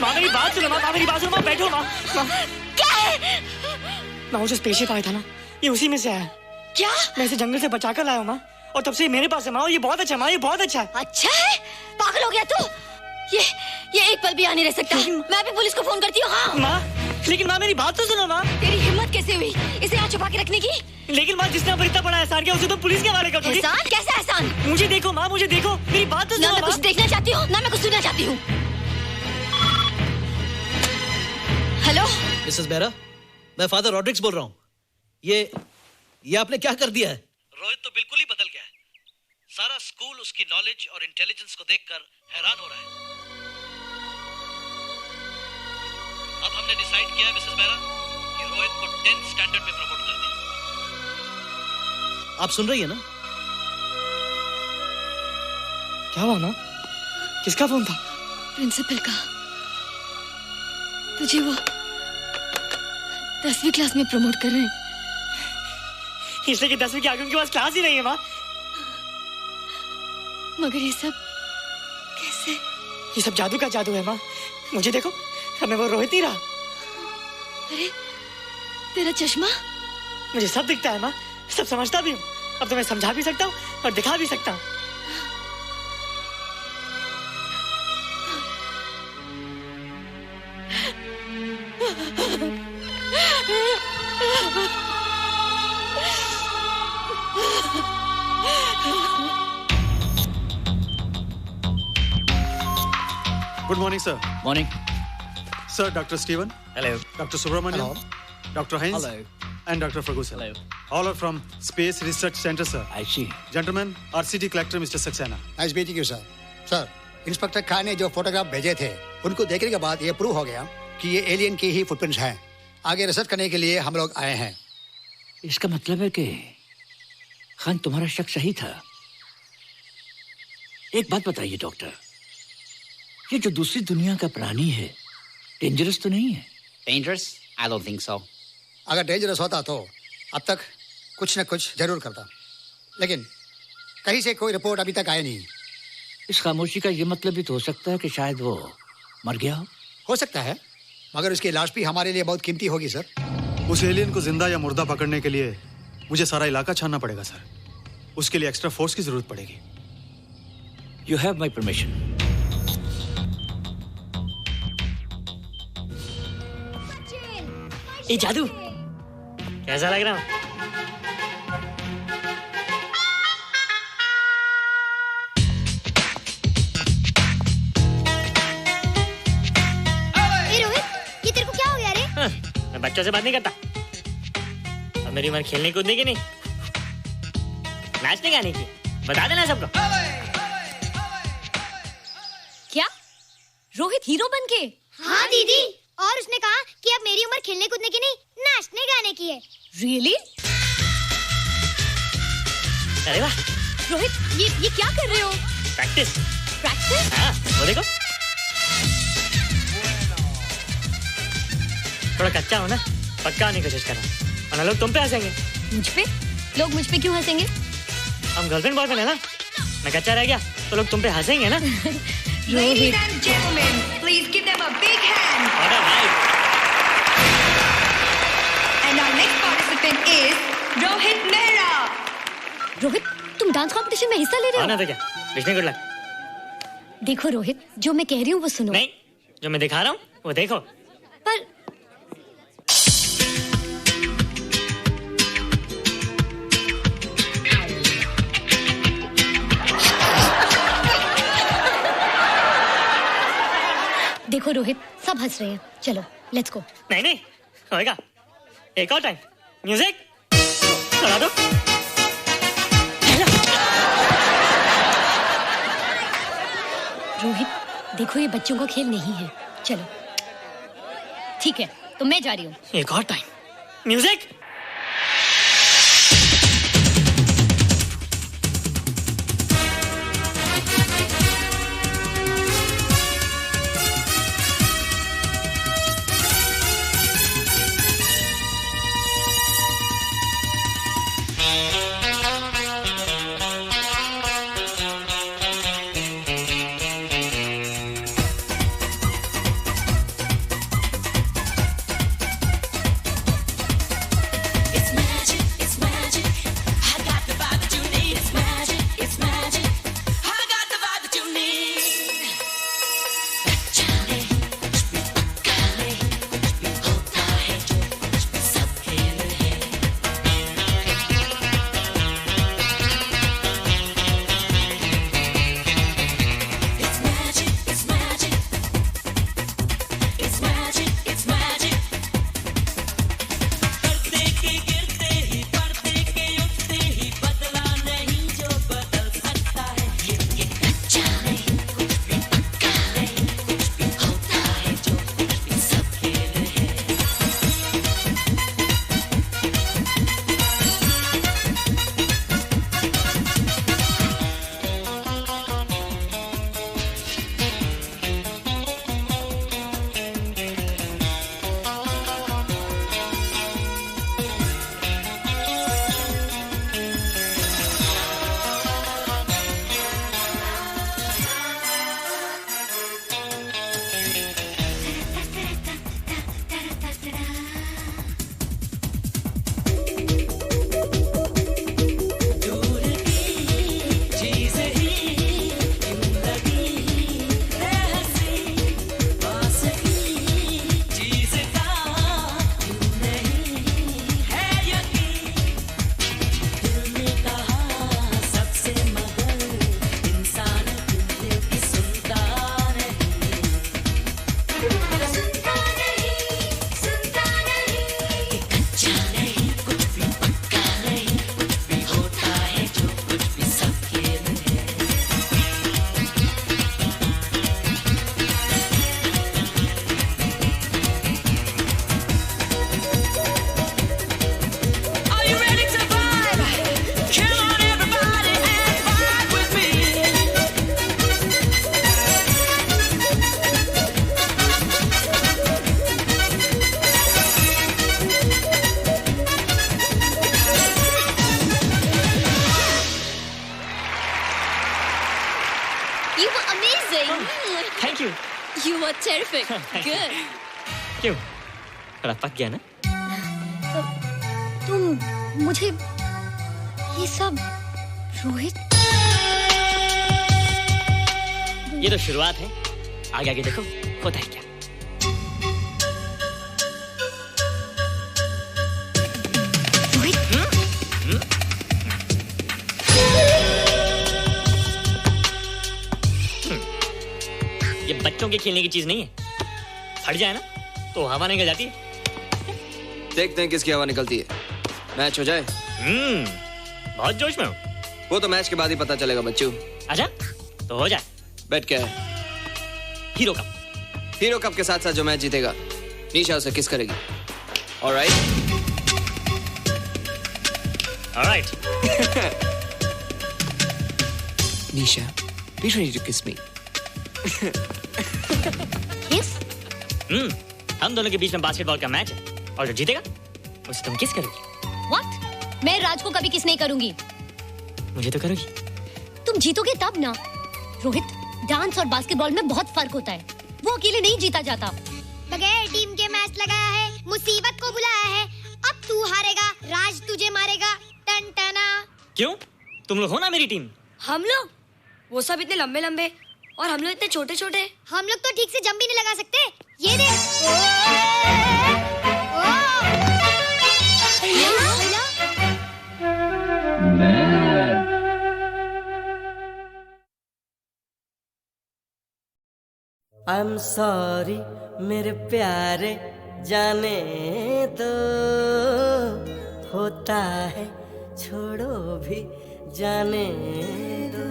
माँ मेरी बात सुनो, माँ मेरी बात सुनो, माँ बैठो माँ। क्या है? माँ वो जो स्पेसशिप आया था ना, ये उसी में से आया। क्या? मैं इसे जंगल से बचा कर लाया हूँ माँ, और तब से मेरे पास है माँ। ये बहुत अच्छा माँ, ये बहुत अच्छा है। अच्छा है? पागल हो गया तू? ये एक पल भी यहाँ नहीं रह सकता। मैं अभी पुलिस को फोन करती हूँ। हाँ माँ, लेकिन माँ मेरी बात तो सुनो माँ। तेरी हिम्मत कैसे हुई इसे यहाँ छुपा के रखने की? लेकिन माँ, जिसने पर इतना बड़ा एहसान किया उसे तो पुलिस के हवाले कर दोगी। एहसान? कैसा एहसान? मुझे देखो माँ, मुझे देखो, मेरी बात तो सुनो। ना मैं कुछ देखना चाहती हूँ, ना मैं कुछ सुनना चाहती हूँ। मिसेस बेरा, मैं फादर रॉड्रिक्स बोल रहा हूँ। ये आपने क्या कर दिया है? रोहित तो बिल्कुल ही बदल गया है। सारा स्कूल उसकी नॉलेज और इंटेलिजेंस को देखकर हैरान हो रहा है। अब हमने डिसाइड किया है मिसेस बेरा कि रोहित को 10th स्टैंडर्ड में प्रमोट कर दें। आप सुन रही है ना? क्या हुआ माँ? किसका फोन था? प्रिंसिपल का। तुझे वो 10वीं क्लास में प्रमोट कर रहे हैं। इसलिए कि 10वीं के आगे उनके पास क्लास ही नहीं है माँ। मगर ये सब कैसे? ये सब जादू का जादू है माँ। मुझे देखो, हमें वो रोहित ही रहा। अरे तेरा चश्मा? मुझे सब दिखता है माँ, सब समझता भी हूँ। अब तो मैं समझा भी सकता हूँ और दिखा भी सकता हूँ। Good morning, sir. Morning. Sir, Dr. Steven. Hello. Dr. Subramaniam. Dr. Heinz. Hello. And Dr. Ferguson. Hello. All are from Space Research Center, sir. I see. Gentlemen, RCT collector Mr. Saxena. Nice meeting you sir. Sir, inspector Khan ने जो photograph भेजे थे उनको देखने के बाद ये prove हो गया कि ये एलियन की ही फुटप्रिंट्स हैं। आगे रिसर्च करने के लिए हम लोग आए हैं। इसका मतलब है कि खान तुम्हारा शक सही था। एक बात बताइए डॉक्टर, ये जो दूसरी दुनिया का प्राणी है डेंजरस तो नहीं है? Dangerous? I don't think so. अगर डेंजरस होता तो अब तक कुछ न कुछ जरूर करता, लेकिन कहीं से कोई रिपोर्ट अभी तक आई नहीं। इस खामोशी का ये मतलब भी तो हो सकता है कि शायद वो मर गया हो सकता है, मगर उसकी लाश भी हमारे लिए बहुत कीमती होगी सर। उस एलियन को जिंदा या मुर्दा पकड़ने के लिए मुझे सारा इलाका छानना पड़ेगा सर। उसके लिए एक्स्ट्रा फोर्स की जरूरत पड़ेगी। You have my permission. ये जादू कैसा लग रहा है? रोहित, ये तेरे को क्या हो गया रे? मैं बच्चों से बात नहीं करता। अब मेरी उम्र खेलने कूदने की नहीं, नाचने गाने की। बता देना सबको। क्या रोहित हीरो बन के? हाँ दीदी, और उसने कहा कि अब मेरी उम्र खेलने कूदने की नहीं, नाचने गाने की है। रियली? अरे वाह रोहित, ये क्या कर रहे हो? प्रैक्टिस। प्रैक्टिस? हाँ, वो देखो थोड़ा कच्चा हो ना, पक्का होने की कोशिश कर रहा हूँ, वरना लोग तुम पे हंसेंगे। मुझ पे? लोग मुझ पे क्यों हंसेंगे? हम गर्लफ्रेंड बॉयफ्रेंड है ना, मैं कच्चा रह गया तो लोग तुम पे हंसेंगे ना। Ladies and gentlemen, please give them a big hand. And our next participant is Rohit Mehra. Rohit, तुम डांस कंपटीशन में हिस्सा ले रहे हो? ना तो क्या, विश मी गुड लक। देखो रोहित, जो मैं कह रही हूँ वो सुनो। नहीं, जो मैं दिखा रहा हूँ वो देखो। पर देखो रोहित, सब हंस रहे हैं। चलो लेट्स गो। नहीं नहीं होएगा, एक और टाइम। म्यूजिक चला दो। रोहित देखो, ये बच्चों का खेल नहीं है। चलो ठीक है, तो मैं जा रही हूँ। एक और time. Music. Oh, terrific. Good. क्यों? थोड़ा पक गया ना? तुम मुझे ये सब रोहित, ये तो शुरुआत है, आगे आगे देखो होता है क्या। ये बच्चों के खेलने की चीज नहीं है, फट जाए ना तो हवा निकल जाती है। देखते हैं किसकी हवा निकलती है। मैच हो जाए। बहुत जोश में हूँ। वो तो मैच के बाद ही पता चलेगा बच्चू। अच्छा तो हो जाए। बेट क्या है? Hero cup. हीरो कप के साथ साथ जो मैच जीतेगा निशा उसे किस करेगी। Alright? Alright. Nisha, be ready to kiss me. किस? हम दोनों के बीच में बास्केटबॉल का मैच है और जो जीतेगा उसे तुम किस करोगी। What? मैं राज को कभी किस नहीं करूंगी। मुझे तो करोगी। तुम जीतोगे तब ना। रोहित, डांस और बास्केटबॉल में बहुत फर्क होता है, वो अकेले नहीं जीता जाता। बगैर टीम के मैच लगाया है, मुसीबत को बुलाया है, अब तू हारेगा, राज तुझे मारेगा। टन टना। क्यों? तुम लोग हो ना मेरी टीम। हम लोग? वो सब इतने लंबे लंबे और हम लोग इतने छोटे छोटे। हम लोग तो ठीक से जंप भी नहीं लगा सकते। ये देख। I'm sorry मेरे प्यारे, जाने दो, होता है छोड़ो भी जाने दो।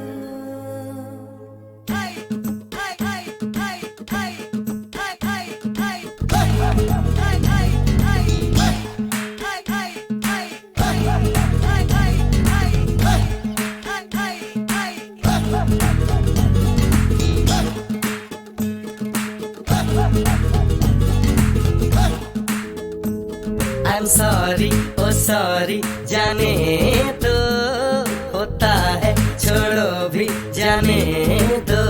I'm sorry, oh sorry, जाने दो, होता है छोड़ो भी जाने दो।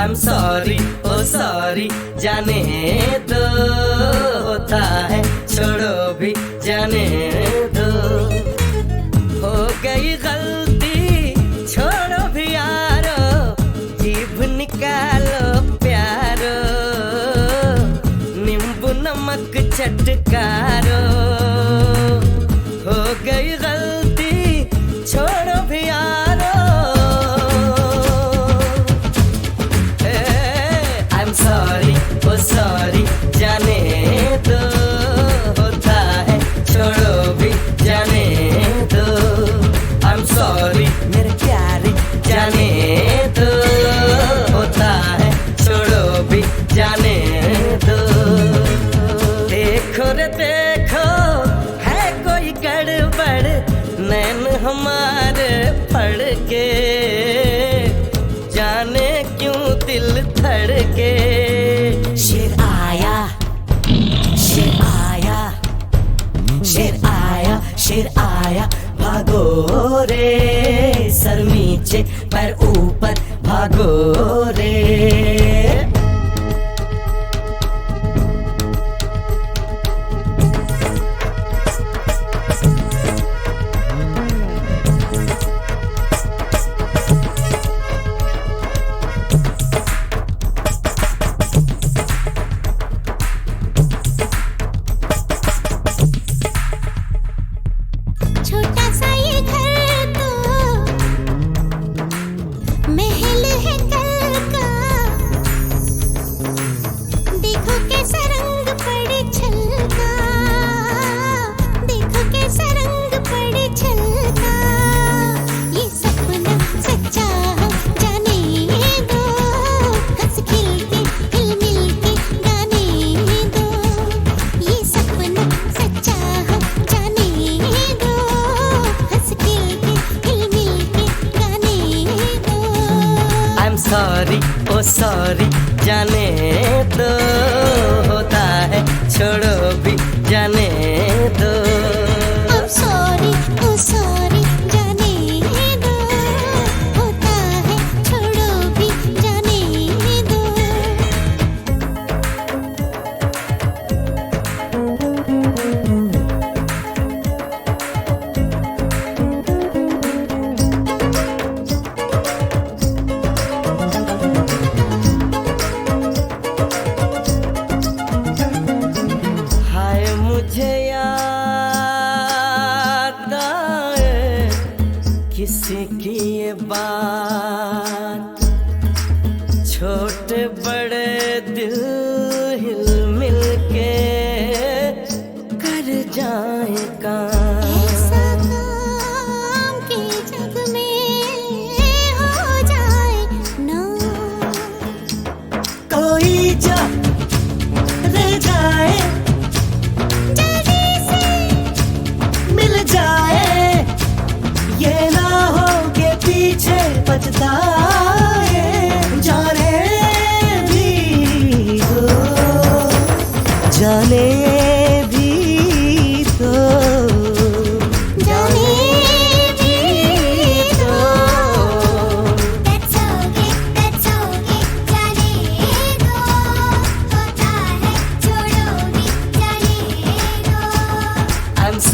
I'm sorry, oh sorry, जाने दो, होता है छोड़ो भी जाने दो। हो गई गलती छोड़ो भी यारो, जीभ निकालो प्यारो, नींबू नमक चटकारो। हो गई गलती छोड़ो भी यारो। I'm sorry, oh sorry, जाने दो, होता है छोड़ो भी जाने दो। I'm sorry मेरे प्यारे, जाने दो, होता है छोड़ो भी जाने दो। देखो रे देखो है कोई गड़बड़, नैन हमारे फड़ के, जाने क्यों दिल धड़के। शेर आया, शेर आया, शेर आया, शेर आया, भागो रे, सर नीचे पैर ऊपर भागो रे। छोटा सा ये घर तो महल है कल का, देखो कैसा रंग पड़े छलका, देखो कैसा रंग पड़े छलका। ये सपना सच्चा हो जाने दो, हंस खिल के हिल मिल के गाने दो। ये सपना सच्चा हो जाने दो, हंस खिल के हिल मिल के गाने दो। I'm sorry, oh sorry, जाने दो, होता है छोड़ो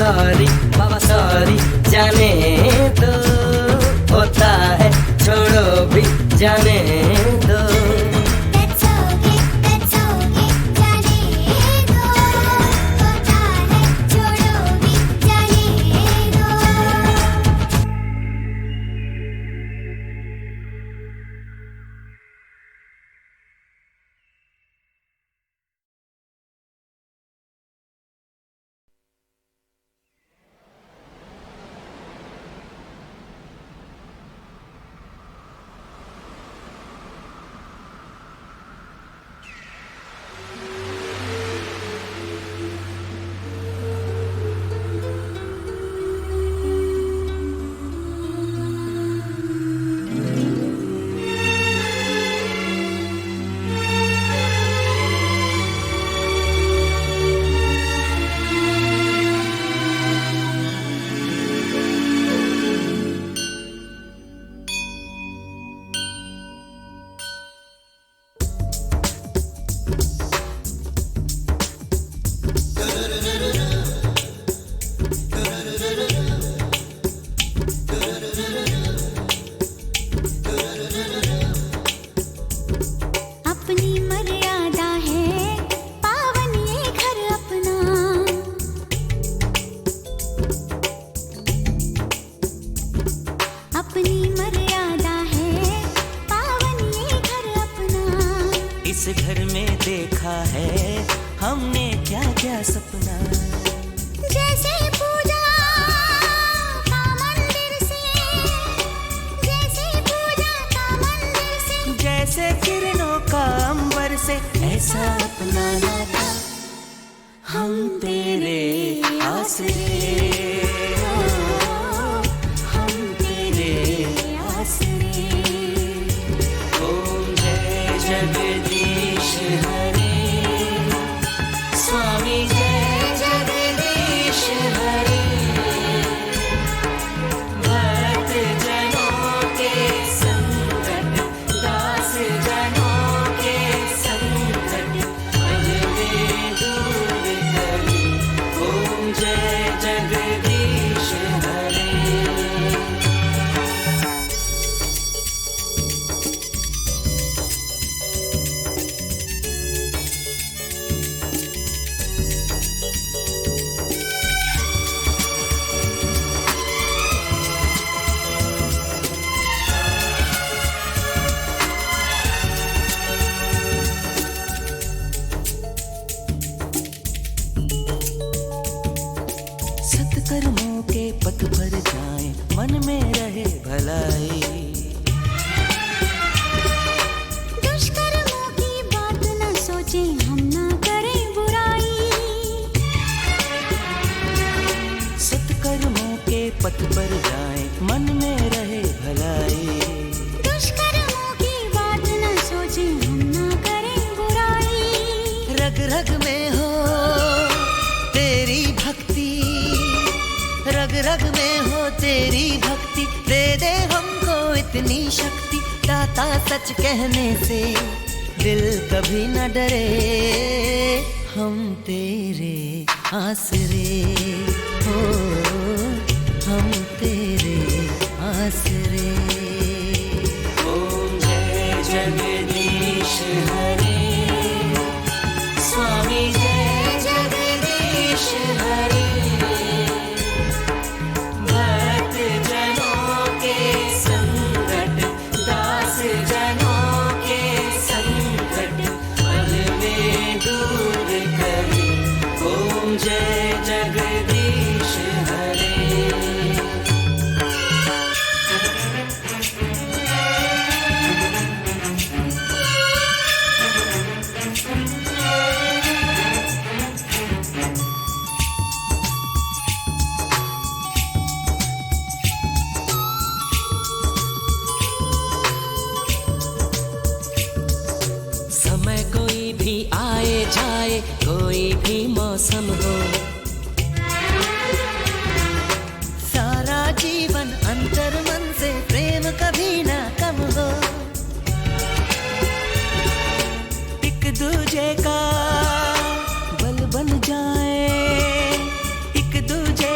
बाबा सॉरी जाने दो, होता है छोड़ो भी जाने दो। इस घर में देखा है हमने क्या क्या सपना, जैसे पूजा का मंदिर से, जैसे पूजा का मंदिर से, जैसे किरणों का अंबर से, ऐसा अपना था हम तेरे आसरे, हम तेरे आसरे। ओम जय जगदीश हरे, स्वामी जय जगदीश हरे। भक्त जनों के संकट, दास जनों के संकट, पहले दूर करी। ओम जय जगदीश हरे। सत्कर्मों के पथ पर जाएं, मन में रहे भलाई। दुष्कर्मों की बात न सोचें, हम न करें बुराई। सत्कर्मों के पथ पर जाएं, मन में रहे भलाई। दुष्कर्मों की बात न सोचें, हम न करें बुराई। रग रग में हो तेरी भक्ति, रग रग में हो तेरी भक्ति, दे दे हमको इतनी शक्ति। दाता सच कहने से दिल कभी न डरे, हम तेरे आसरे हो, हम तेरे आसरे। ओम जय जगदीश हरे, स्वामी जय जगदीश हरे। भक्त जनों के संकट, दास जनों के संकट, पल में दूर करी। ओम जय जगदीश हरे। समय कोई भी आए जाए, कोई भी मौसम हो, सारा जीवन अंतर मन से प्रेम कभी ना कम हो। एक दूजे का बल बन जाए, एक दूजे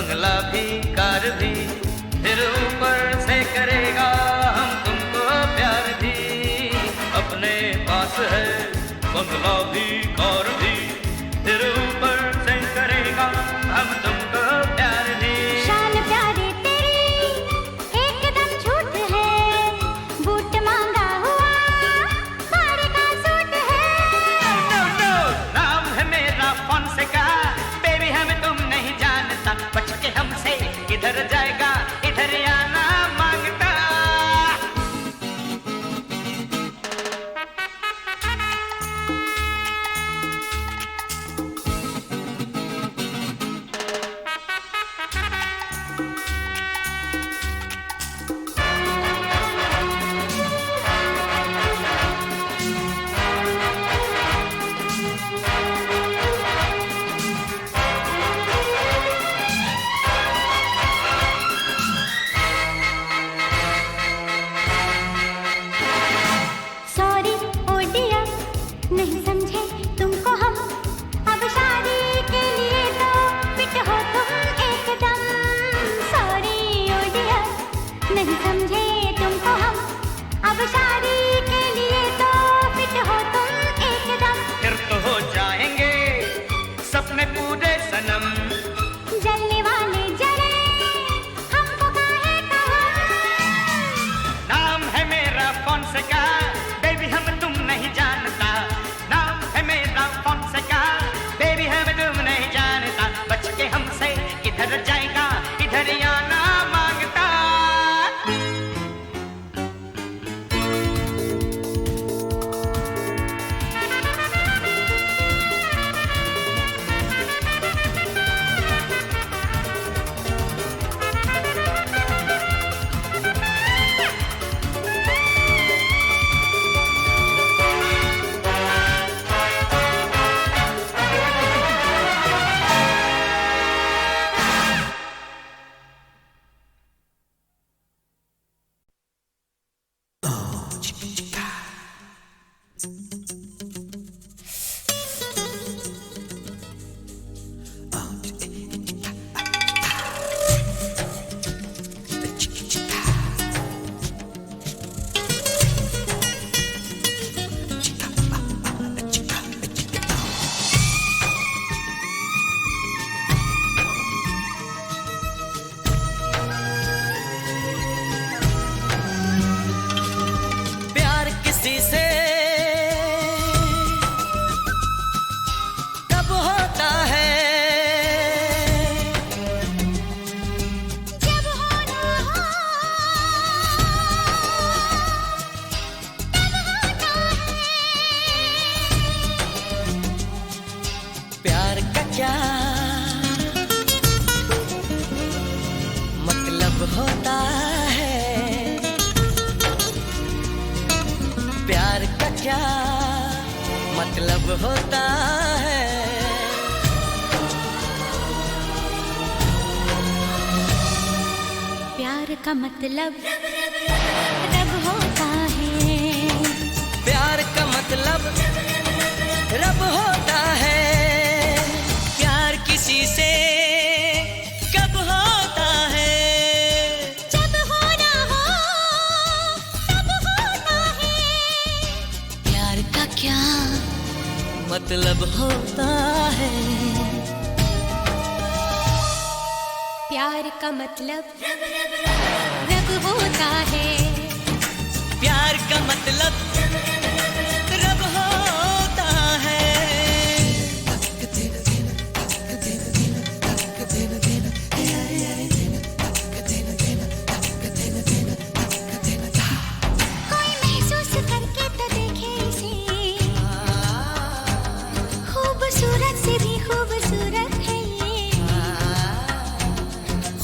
बंगला भी कार भी, फिर ऊपर से करेगा हम तुमको प्यार भी। अपने पास है बंगला भी कार भी, फिर ऊपर से करेगा हम तुमको प्यार भी। शान प्यारे तेरी एकदम झूठ है, बूट मांगा हुआ साड़ी का सूट है। नो नो, नाम है मेरा फोनसेका, बेबी हमें तुम नहीं जानता, बच के हमसे इधर जाएगा इधर आना मांगता। सॉरी ओ डियर, नहीं समझे तुमको हम, अब शादी के लिए तो फिट हो तुम एकदम। सॉरी ओ डियर, नहीं समझे तुमको हम, अब शादी के लिए तो फिट हो तुम एकदम। फिर तो हो जाएंगे सपने पूरे सनम, जलने वाले जले हमको काहे कहा। नाम है मेरा फोनसेका, बेबी हम तुम नहीं जानता, नाम है मेरा फोनसेका, बेबी हम तुम नहीं जानता, बच के हमसे इधर जाएगा इधर आना मांगता। प्यार किसी से कब होता है, जब होना हो तब होता है। प्यार का क्या मतलब होता है, प्यार का क्या मतलब होता है। प्यार का मतलब रब होता है, प्यार का मतलब रब होता है। प्यार किसी से कब होता है, जब होना हो तब होता है। प्यार का क्या मतलब होता है। प्यार का मतलब रब होता है, प्यार का मतलब रब होता है। कोई महसूस करके तो देखे इसे, खूबसूरत से भी खूबसूरत है ये।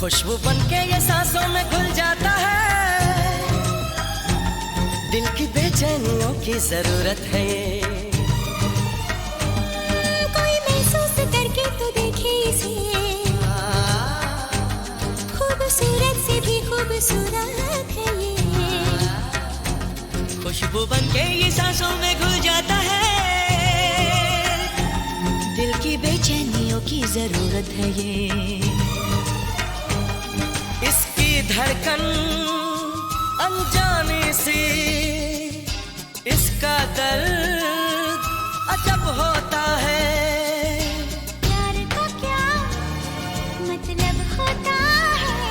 खुशबू बन के ये सांसों में घुल जाता है, दिल की बेचैनियों की जरूरत है ये। कोई महसूस करके तो देखे इसे, खूबसूरत से भी खूबसूरत है ये। खुशबू बन के ये सांसों में घुल जाता है, दिल की बेचैनियों की जरूरत है ये। धड़कन अनजानी सी, इसका दर्द अजब होता है। प्यार का क्या मतलब होता है?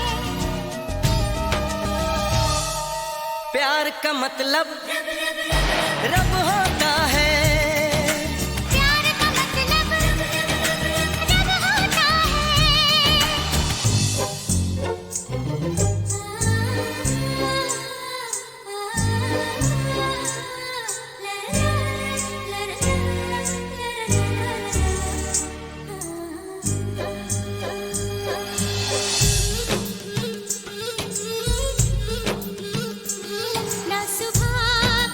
प्यार का मतलब रब होता है। प्यार का मतलब रब होता ना सुबह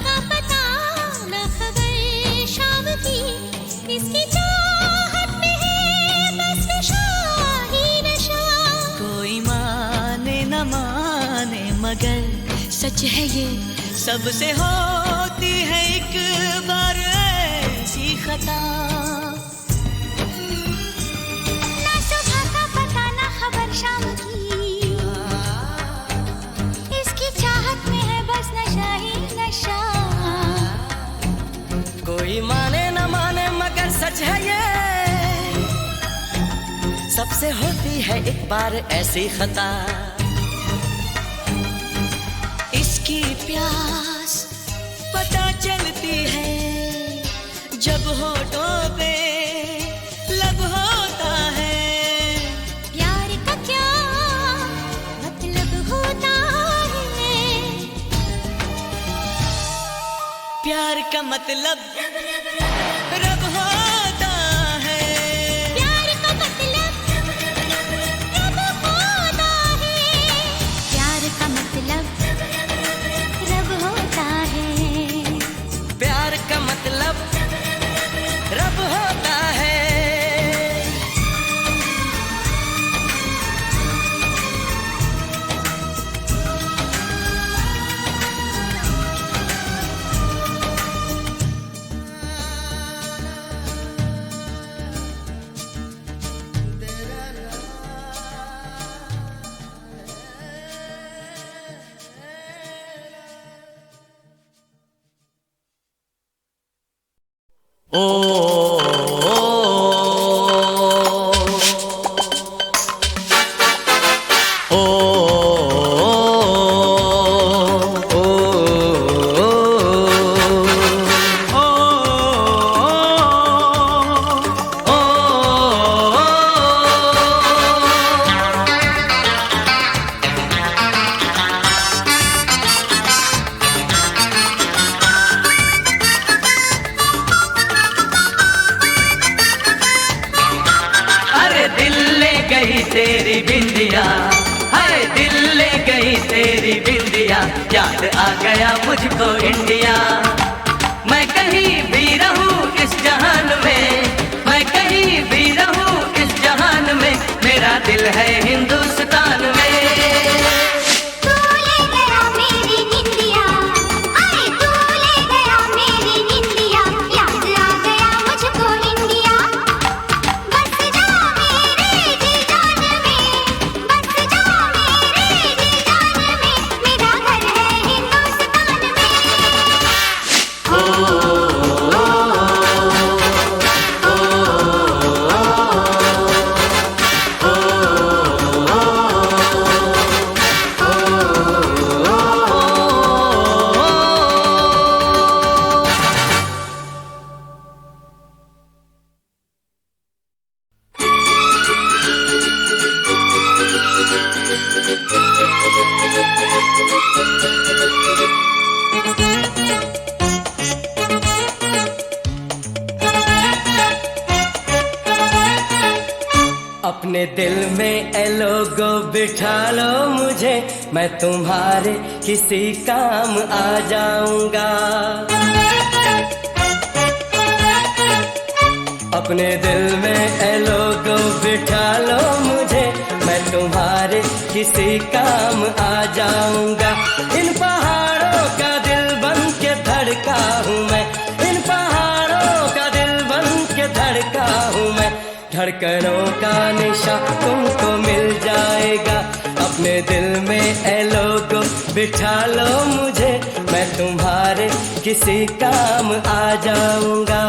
का पता ना खबर शाम की, इसकी चाहत में है बस नशा ही नशा। कोई माने न माने मगर सच है ये, सबसे होती है एक बार ऐसी खता। ना सुबह का पता ना खबर शाम की, इसकी चाहत में है बस नशा ही नशा। कोई माने न माने मगर सच है ये, सबसे होती है एक बार ऐसी खता। इसकी प्यास पता चलती है जब होठों पे लब होता है। प्यार का क्या मतलब होता है? प्यार का मतलब रब होता है। प्यार का मतलब रब होता है। प्यार का मतलब रब होता है। प्यार का मतलब रब होता है। तेरी बिंदिया, हाय दिल ले गई तेरी बिंदिया, याद आ गया मुझको इंडिया। मैं कहीं भी रहूं इस जहान में, मैं कहीं भी रहूं इस जहान में, मेरा दिल है हिंदुस्तान में। अपने दिल में ए लोगो बिठा लो मुझे, मैं तुम्हारे किसी काम आ जाऊंगा। अपने दिल में ए लोगो बिठा लो मुझे, मैं तुम्हारे किसी काम आ जाऊंगा। इन पहाड़ों का दिल बन के धड़का हूँ मैं, इन पहाड़ों का दिल बन के धड़का हूँ मैं। धड़कनों का निशा तुमको मिल जाएगा, अपने दिल में बिठा लो मुझे, मैं तुम्हारे किसी काम आ जाऊंगा।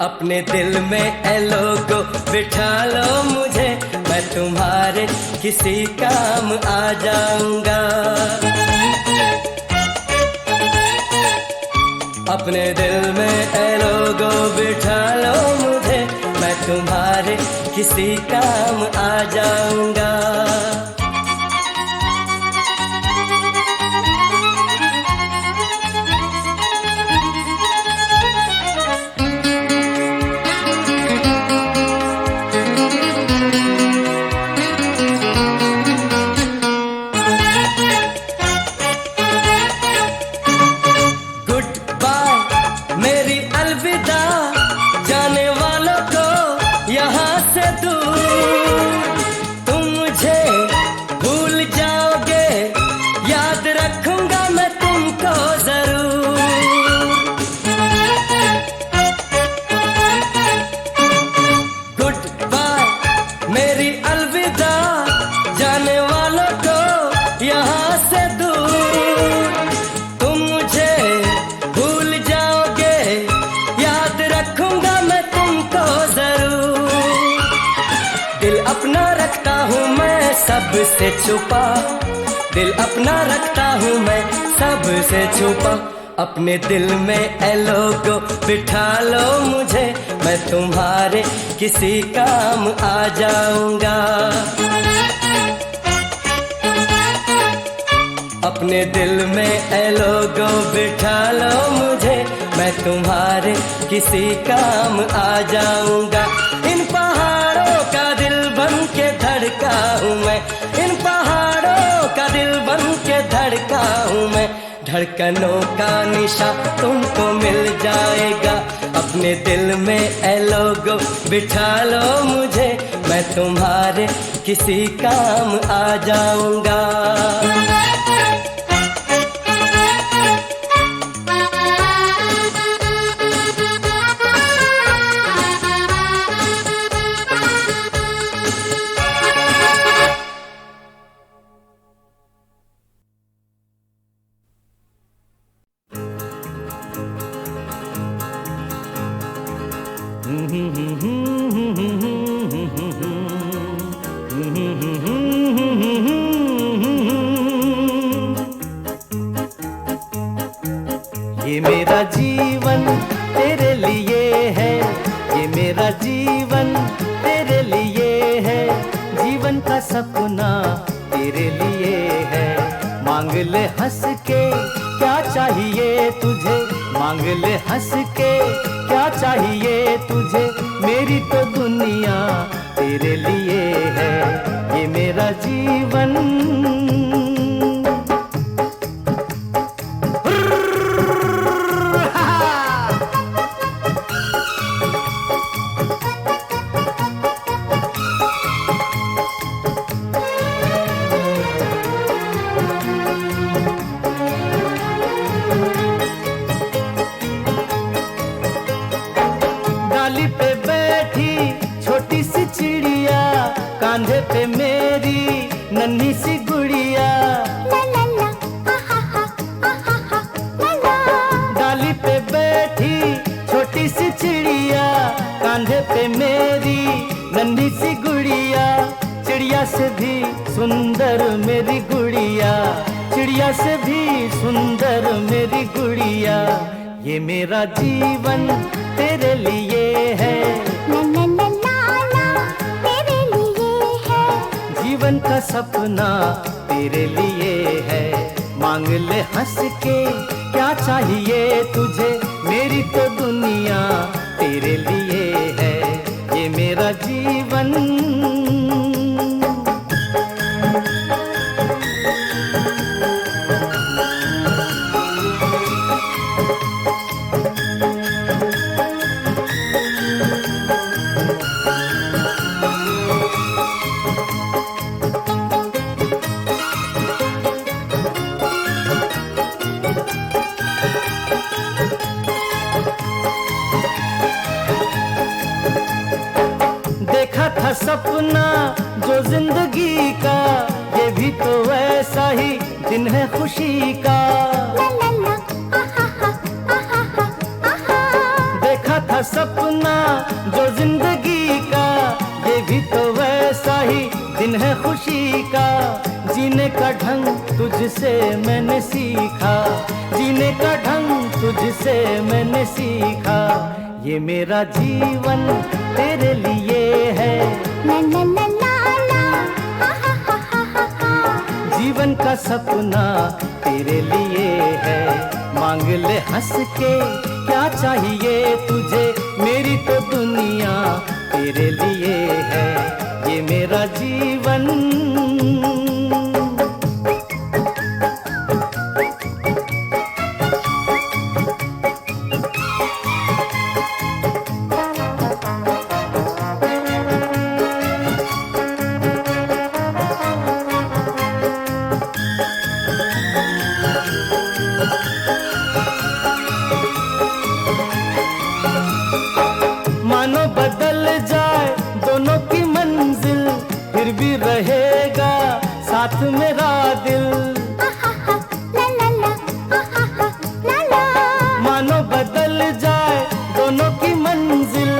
अपने दिल में ए लोगो बिठा लो मुझे, मैं तुम्हारे किसी काम आ जाऊंगा। अपने दिल में ए लोगो बिठा लो मुझे, मैं तुम्हारे किसी काम आ जाऊंगा। सबसे छुपा दिल अपना रखता हूँ मैं, सबसे छुपा। अपने दिल में ए लोगो बिठा लो मुझे, मैं तुम्हारे किसी काम आ जाऊंगा। अपने दिल में ए लोगो बिठा लो मुझे, मैं तुम्हारे किसी काम आ जाऊंगा। इन पहाड़ों का दिल बन के धड़का हूँ मैं, इन पहाड़ों का दिल बन के धड़का हूँ मैं। धड़कनों का निशा तुमको मिल जाएगा। अपने दिल में ए लोगो बिठा लो मुझे, मैं तुम्हारे किसी काम आ जाऊंगा। ये मेरा जीवन तेरे लिए है, ये मेरा जीवन तेरे लिए है, जीवन का सपना तेरे लिए है। मांग ले हंस के क्या चाहिए तुझे, मांग ले हंस के क्या चाहिए तुझे, मेरी तो दुनिया तेरे लिए है। ये मेरा जीवन डाली पे बैठी छोटी सी चिड़िया, कांधे पे मेरी नन्ही सी गुड़िया, डाली पे बैठी छोटी सी चिड़िया, कांधे पे मेरी नन्ही सी गुड़िया, चिड़िया से भी सुंदर मेरी गुड़िया, चिड़िया से भी सुंदर मेरी गुड़िया। ये मेरा जीवन तेरे लिए है, तेरे लिए है, जीवन का सपना तेरे लिए है। मांग ले हंस के क्या चाहिए तुझे, मेरी तो दुनिया तेरे लिए है। ये मेरा जीवन सपना जो जिंदगी का, ये भी तो वैसा ही दिन है खुशी का। देखा था सपना जो जिंदगी का, ये भी तो वैसा ही दिन है खुशी का। जीने का ढंग तुझसे मैंने सीखा, जीने का ढंग तुझसे मैंने सीखा। ये मेरा जीवन तेरे लिए है, जीवन का सपना तेरे लिए है। मांग ले हंस के क्या चाहिए तुझे, मेरी तो दुनिया तेरे लिए है। ये मेरा जीवन मानो बदल जाए दोनों की मंजिल, फिर भी रहेगा साथ मेरा दिल। मानो बदल जाए दोनों की मंजिल,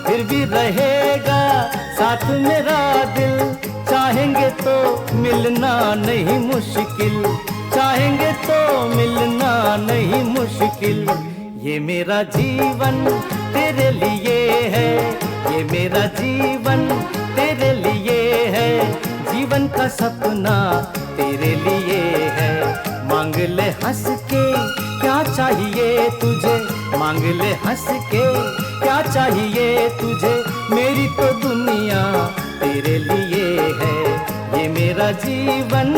फिर भी रहेगा साथ मेरा दिल। चाहेंगे तो मिलना नहीं मुश्किल, चाहेंगे तो मिलना नहीं मुश्किल। ये मेरा जीवन तेरे लिए है, ये मेरा जीवन तेरे लिए है। जीवन का सपना तेरे लिए है। मांग ले हंस के क्या चाहिए तुझे, मांग ले हंस के क्या चाहिए तुझे, मेरी तो दुनिया तेरे लिए है। ये मेरा जीवन